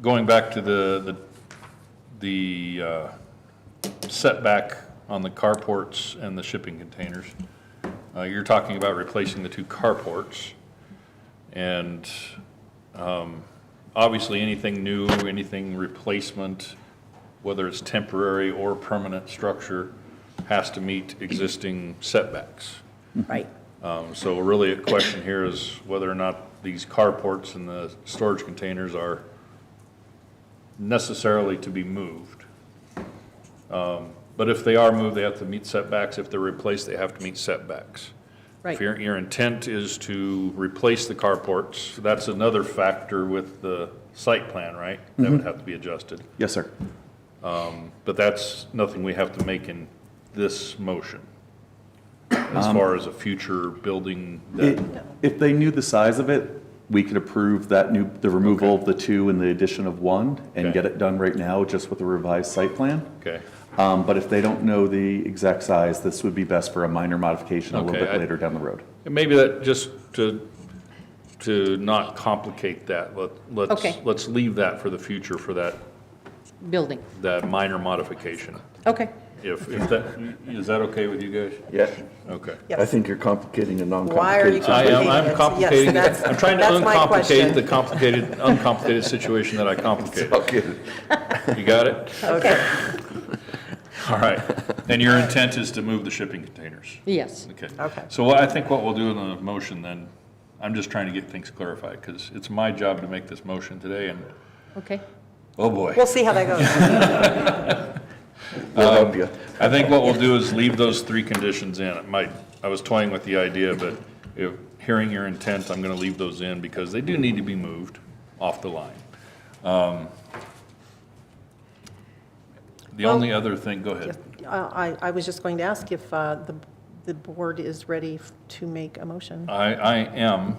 going back to the setback on the carports and the shipping containers, you're talking about replacing the two carports, and obviously anything new, anything replacement, whether it's temporary or permanent structure, has to meet existing setbacks. Right. So really, a question here is whether or not these carports and the storage containers are necessarily to be moved. But if they are moved, they have to meet setbacks. If they're replaced, they have to meet setbacks. Right. If your intent is to replace the carports, that's another factor with the site plan, right? That would have to be adjusted. Yes, sir. But that's nothing we have to make in this motion, as far as a future building that, If they knew the size of it, we could approve the removal of the two and the addition of one and Okay. get it done right now just with a revised site plan. okay. But if they don't know the exact size, this would be best for a minor modification a little Okay, bit later down the road. And maybe that, just to not complicate that, Okay. let's leave that for the future for that building. that minor modification. Okay. If that, is that okay with you guys? Yeah. Okay. I think you're complicating a Why are you non-complicated complicating I'm it? Yes, complicating it. I'm trying to that's my uncomplicate the question. uncomplicated situation that I complicated. Okay. You got it? Okay. All right. And your intent is to move the shipping containers? Yes. Okay. Okay. So I think what we'll do in the motion then, I'm just trying to get things clarified, because it's my job to make this motion today, and, Okay. oh boy. We'll see how that goes. We'll help you. I think what we'll do is leave those 3 conditions in. I was toying with the idea, but if, hearing your intent, I'm gonna leave those in, because they do need to be moved off the line. The only other thing, go ahead. I was just going to ask if the board is ready to make a motion. I am.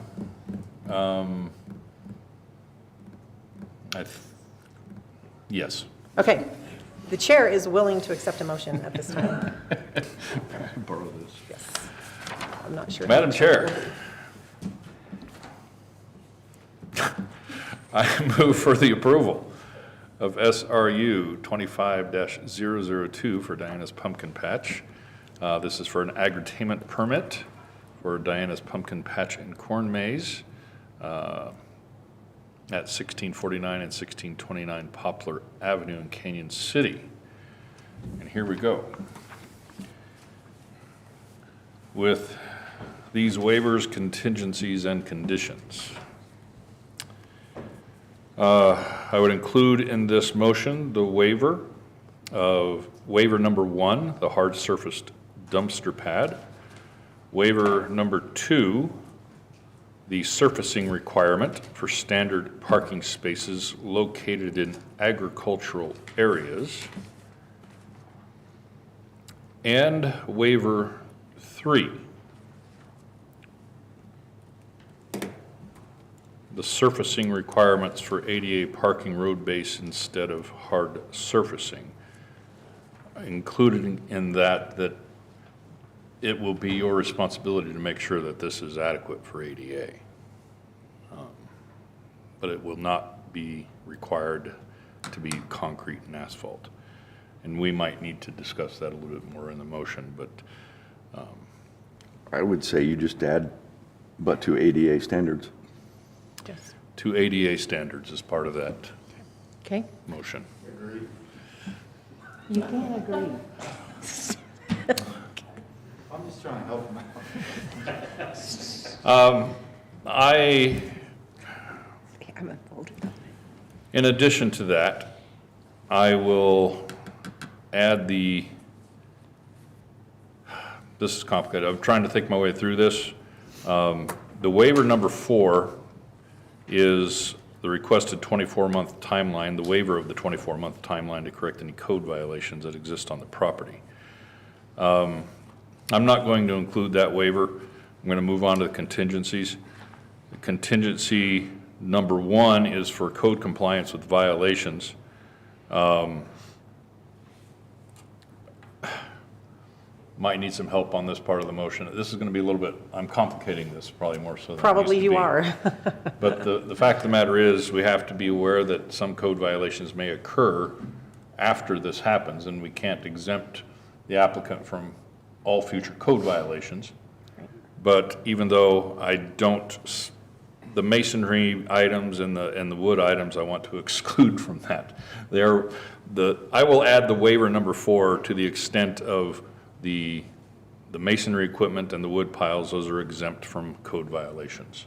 Yes. Okay. The chair is willing to accept a motion at this time. Borrow this. Yes. I'm not sure. Madam Chair, I move for the approval of SRU 25-002 for Diana's Pumpkin Patch. This is for an agri-tainment permit for Diana's Pumpkin Patch and Corn Maze at 1649 and 1629 Poplar Avenue in Canyon City. And here we go. With these waivers, contingencies, and conditions. I would include in this motion the waiver number 1, the hard surfaced dumpster pad. Waiver number 2, the surfacing requirement for standard parking spaces located in agricultural areas. And waiver 3, the surfacing requirements for ADA parking road base instead of hard surfacing. Included in that it will be your responsibility to make sure that this is adequate for ADA. But it will not be required to be concrete and asphalt. And we might need to discuss that a little bit more in the motion, but I would say you just add, but to ADA standards. Yes. to ADA standards as part of that Okay. motion. You can agree. I'm just trying to help him out. In addition to that, I will add this is complicated, I'm trying to think my way through this. The waiver number 4 is the requested 24-month timeline, the waiver of the 24-month timeline to correct any code violations that exist on the property. I'm not going to include that waiver. I'm going to move on to the contingencies. The contingency number 1 is for code compliance with violations. Might need some help on this part of the motion. This is going to be a little bit, I'm complicating this probably more so than it Probably needs to you be. are. But the fact of the matter is, we have to be aware that some code violations may occur after this happens, and we can't exempt the applicant from all future code violations. But even though I don't, the masonry items and the wood items I want to exclude from that. I will add the waiver number 4 to the extent of the masonry equipment and the wood piles, those are exempt from code violations.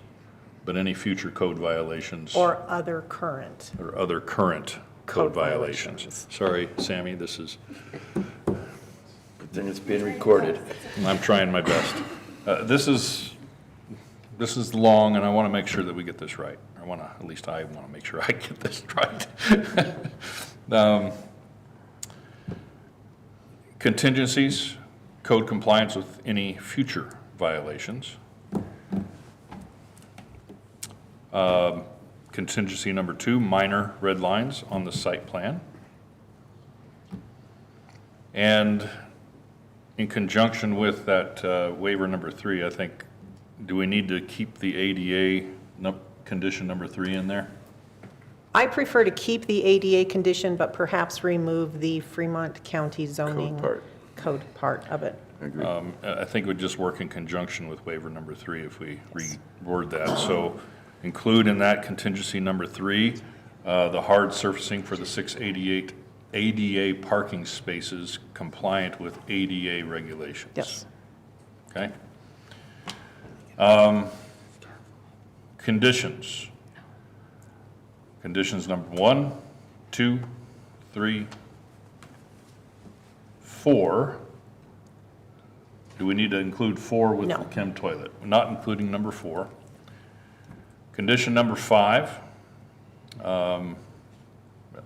But any future code violations. Or other current. Or other current code Code violations. violations. Sorry, Sammy, this is, Good thing it's being recorded. I'm trying my best. This is long, and I want to make sure that we get this right. I want to make sure I get this right. Contingencies, code compliance with any future violations. Contingency number 2, minor red lines on the site plan. And in conjunction with that waiver number 3, I think, do we need to keep the ADA condition number 3 in there? I prefer to keep the ADA condition, but perhaps remove the Fremont County zoning code part of it. I think it would just work in conjunction with waiver number 3 if we reword that. So include in that contingency number 3, the hard surfacing for the 688 ADA parking spaces compliant with ADA regulations. Yes. Okay. Conditions. Conditions number 1, 2, 3, 4. Do we need to include 4 with No. the chem toilet? We're not including number 4. Condition number 5,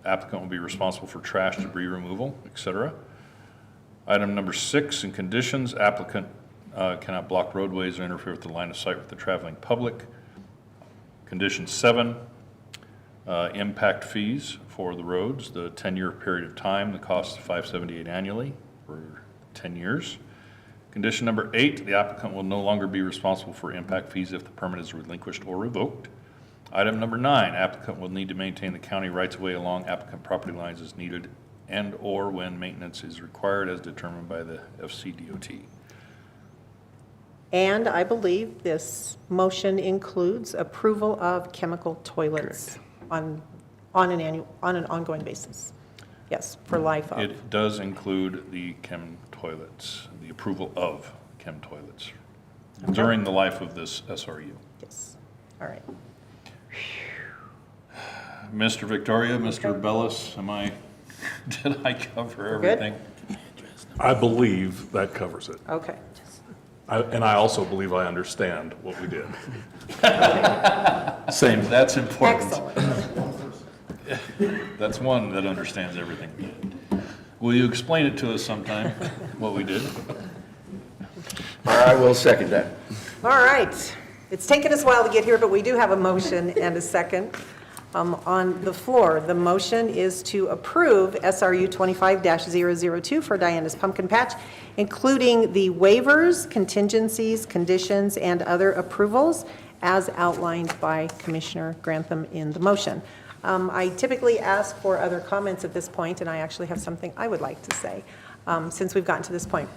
applicant will be responsible for trash, debris removal, etc. Item number 6, in conditions, applicant cannot block roadways or interfere with the line of sight with the traveling public. Condition 7, impact fees for the roads, the 10-year period of time, the cost of $578 annually for 10 years. Condition number 8, the applicant will no longer be responsible for impact fees if the permit is relinquished or revoked. Item number 9, applicant will need to maintain the county rights-of-way along applicant property lines as needed and/or when maintenance is required as determined by the FCDOT. And I believe this motion includes approval of chemical toilets on an ongoing basis. Yes, for life of. It does include the chem toilets, the approval of chem toilets during the life of this SRU. Yes, all right. Mr. Victoria, Mr. Bellis, did I cover Good? everything? I believe that covers it. Okay. And I also believe I understand what we did. Same, that's important. Excellent. That's one that understands everything. Will you explain it to us sometime, what we did? I will second that. All right. It's taken us a while to get here, but we do have a motion and a second on the floor. The motion is to approve SRU 25-002 for Diana's Pumpkin Patch, including the waivers, contingencies, conditions, and other approvals as outlined by Commissioner Grantham in the motion. I typically ask for other comments at this point, and I actually have something I would like to say since we've gotten to this point.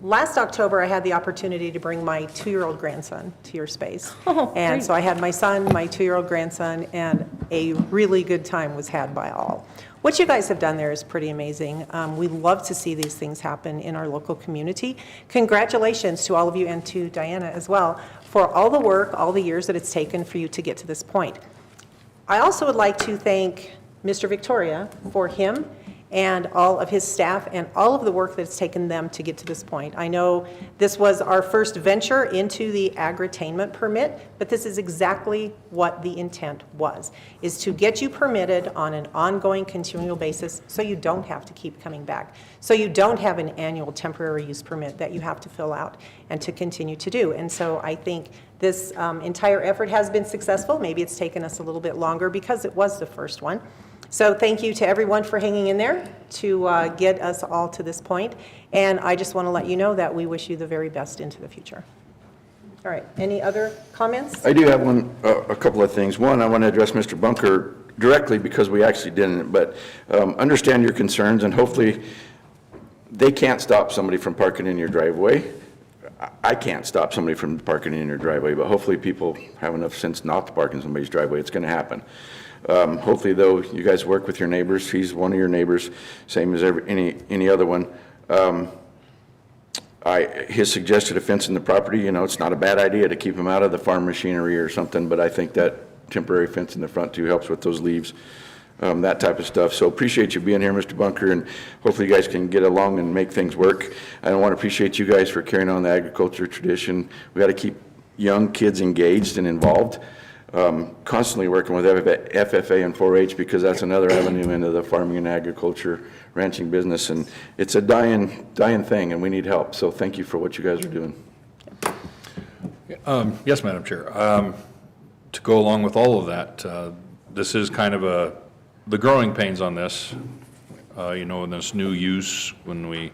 Last October, I had the opportunity to bring my 2-year-old grandson to your space. And so I had my son, my 2-year-old grandson, and a really good time was had by all. What you guys have done there is pretty amazing. We love to see these things happen in our local community. Congratulations to all of you and to Diana as well for all the work, all the years that it's taken for you to get to this point. I also would like to thank Mr. Victoria for him and all of his staff and all of the work that's taken them to get to this point. I know this was our first venture into the agri-tainment permit, but this is exactly what the intent was, is to get you permitted on an ongoing, continual basis so you don't have to keep coming back, so you don't have an annual temporary use permit that you have to fill out and to continue to do. And so I think this entire effort has been successful. Maybe it's taken us a little bit longer because it was the first one. So thank you to everyone for hanging in there to get us all to this point. And I just want to let you know that we wish you the very best into the future. All right, any other comments? I do have a couple of things. One, I want to address Mr. Bunker directly because we actually didn't, but understand your concerns, and hopefully they can't stop somebody from parking in your driveway. I can't stop somebody from parking in your driveway, but hopefully people have enough sense not to park in somebody's driveway. It's going to happen. Hopefully, though, you guys work with your neighbors. He's one of your neighbors, same as any other one. His suggested a fence in the property, it's not a bad idea to keep him out of the farm machinery or something, but I think that temporary fence in the front too helps with those leaves, that type of stuff. So appreciate you being here, Mr. Bunker, and hopefully you guys can get along and make things work. I want to appreciate you guys for carrying on the agriculture tradition. We got to keep young kids engaged and involved. Constantly working with FFA and 4-H because that's another avenue into the farming and agriculture, ranching business, and it's a dying thing, and we need help. So thank you for what you guys are doing. Yes, Madam Chair. To go along with all of that, this is kind of the growing pains on this, in this new use when we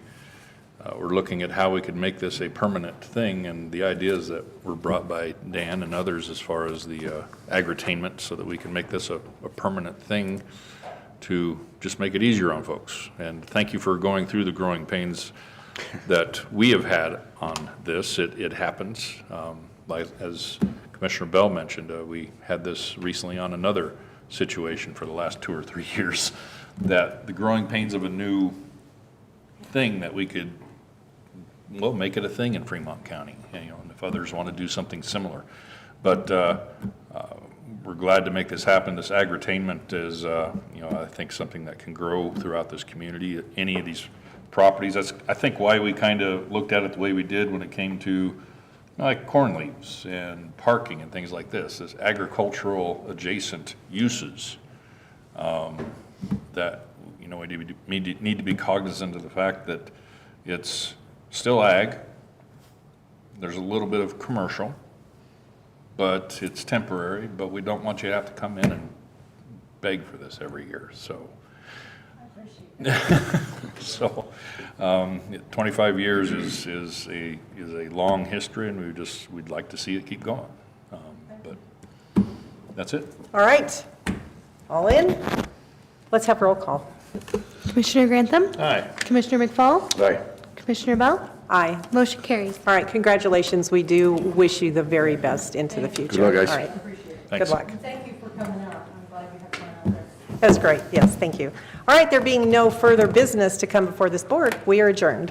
we're looking at how we could make this a permanent thing, and the ideas that were brought by Dan and others as far as the agritainment, so that we can make this a permanent thing to just make it easier on folks. And thank you for going through the growing pains that we have had on this. It happens. Like, as Commissioner Bell mentioned, we had this recently on another situation for the last 2 or 3 years, that the growing pains of a new thing that we could, well, make it a thing in Fremont County, and if others want to do something similar. But we're glad to make this happen. This agritainment is, I think something that can grow throughout this community. Any of these properties, that's, I think, why we kind of looked at it the way we did when it came to like corn leaves and parking and things like this agricultural adjacent uses that, we need to be cognizant of the fact that it's still ag. There's a little bit of commercial, but it's temporary, but we don't want you to have to come in and beg for this every year, so. So, 25 years is a long history, and we'd like to see it keep going. But that's it. All right. All in? Let's have roll call. Commissioner Grantham? Aye. Commissioner McFall? Aye. Commissioner Bell? Aye. Motion carries. All right, congratulations. We do wish you the very best into the future. Good luck, guys. All right. Thanks. Good luck. Thank you for coming out. I'm glad you had fun out there. That's great. Yes, thank you. All right, there being no further business to come before this board, we are adjourned.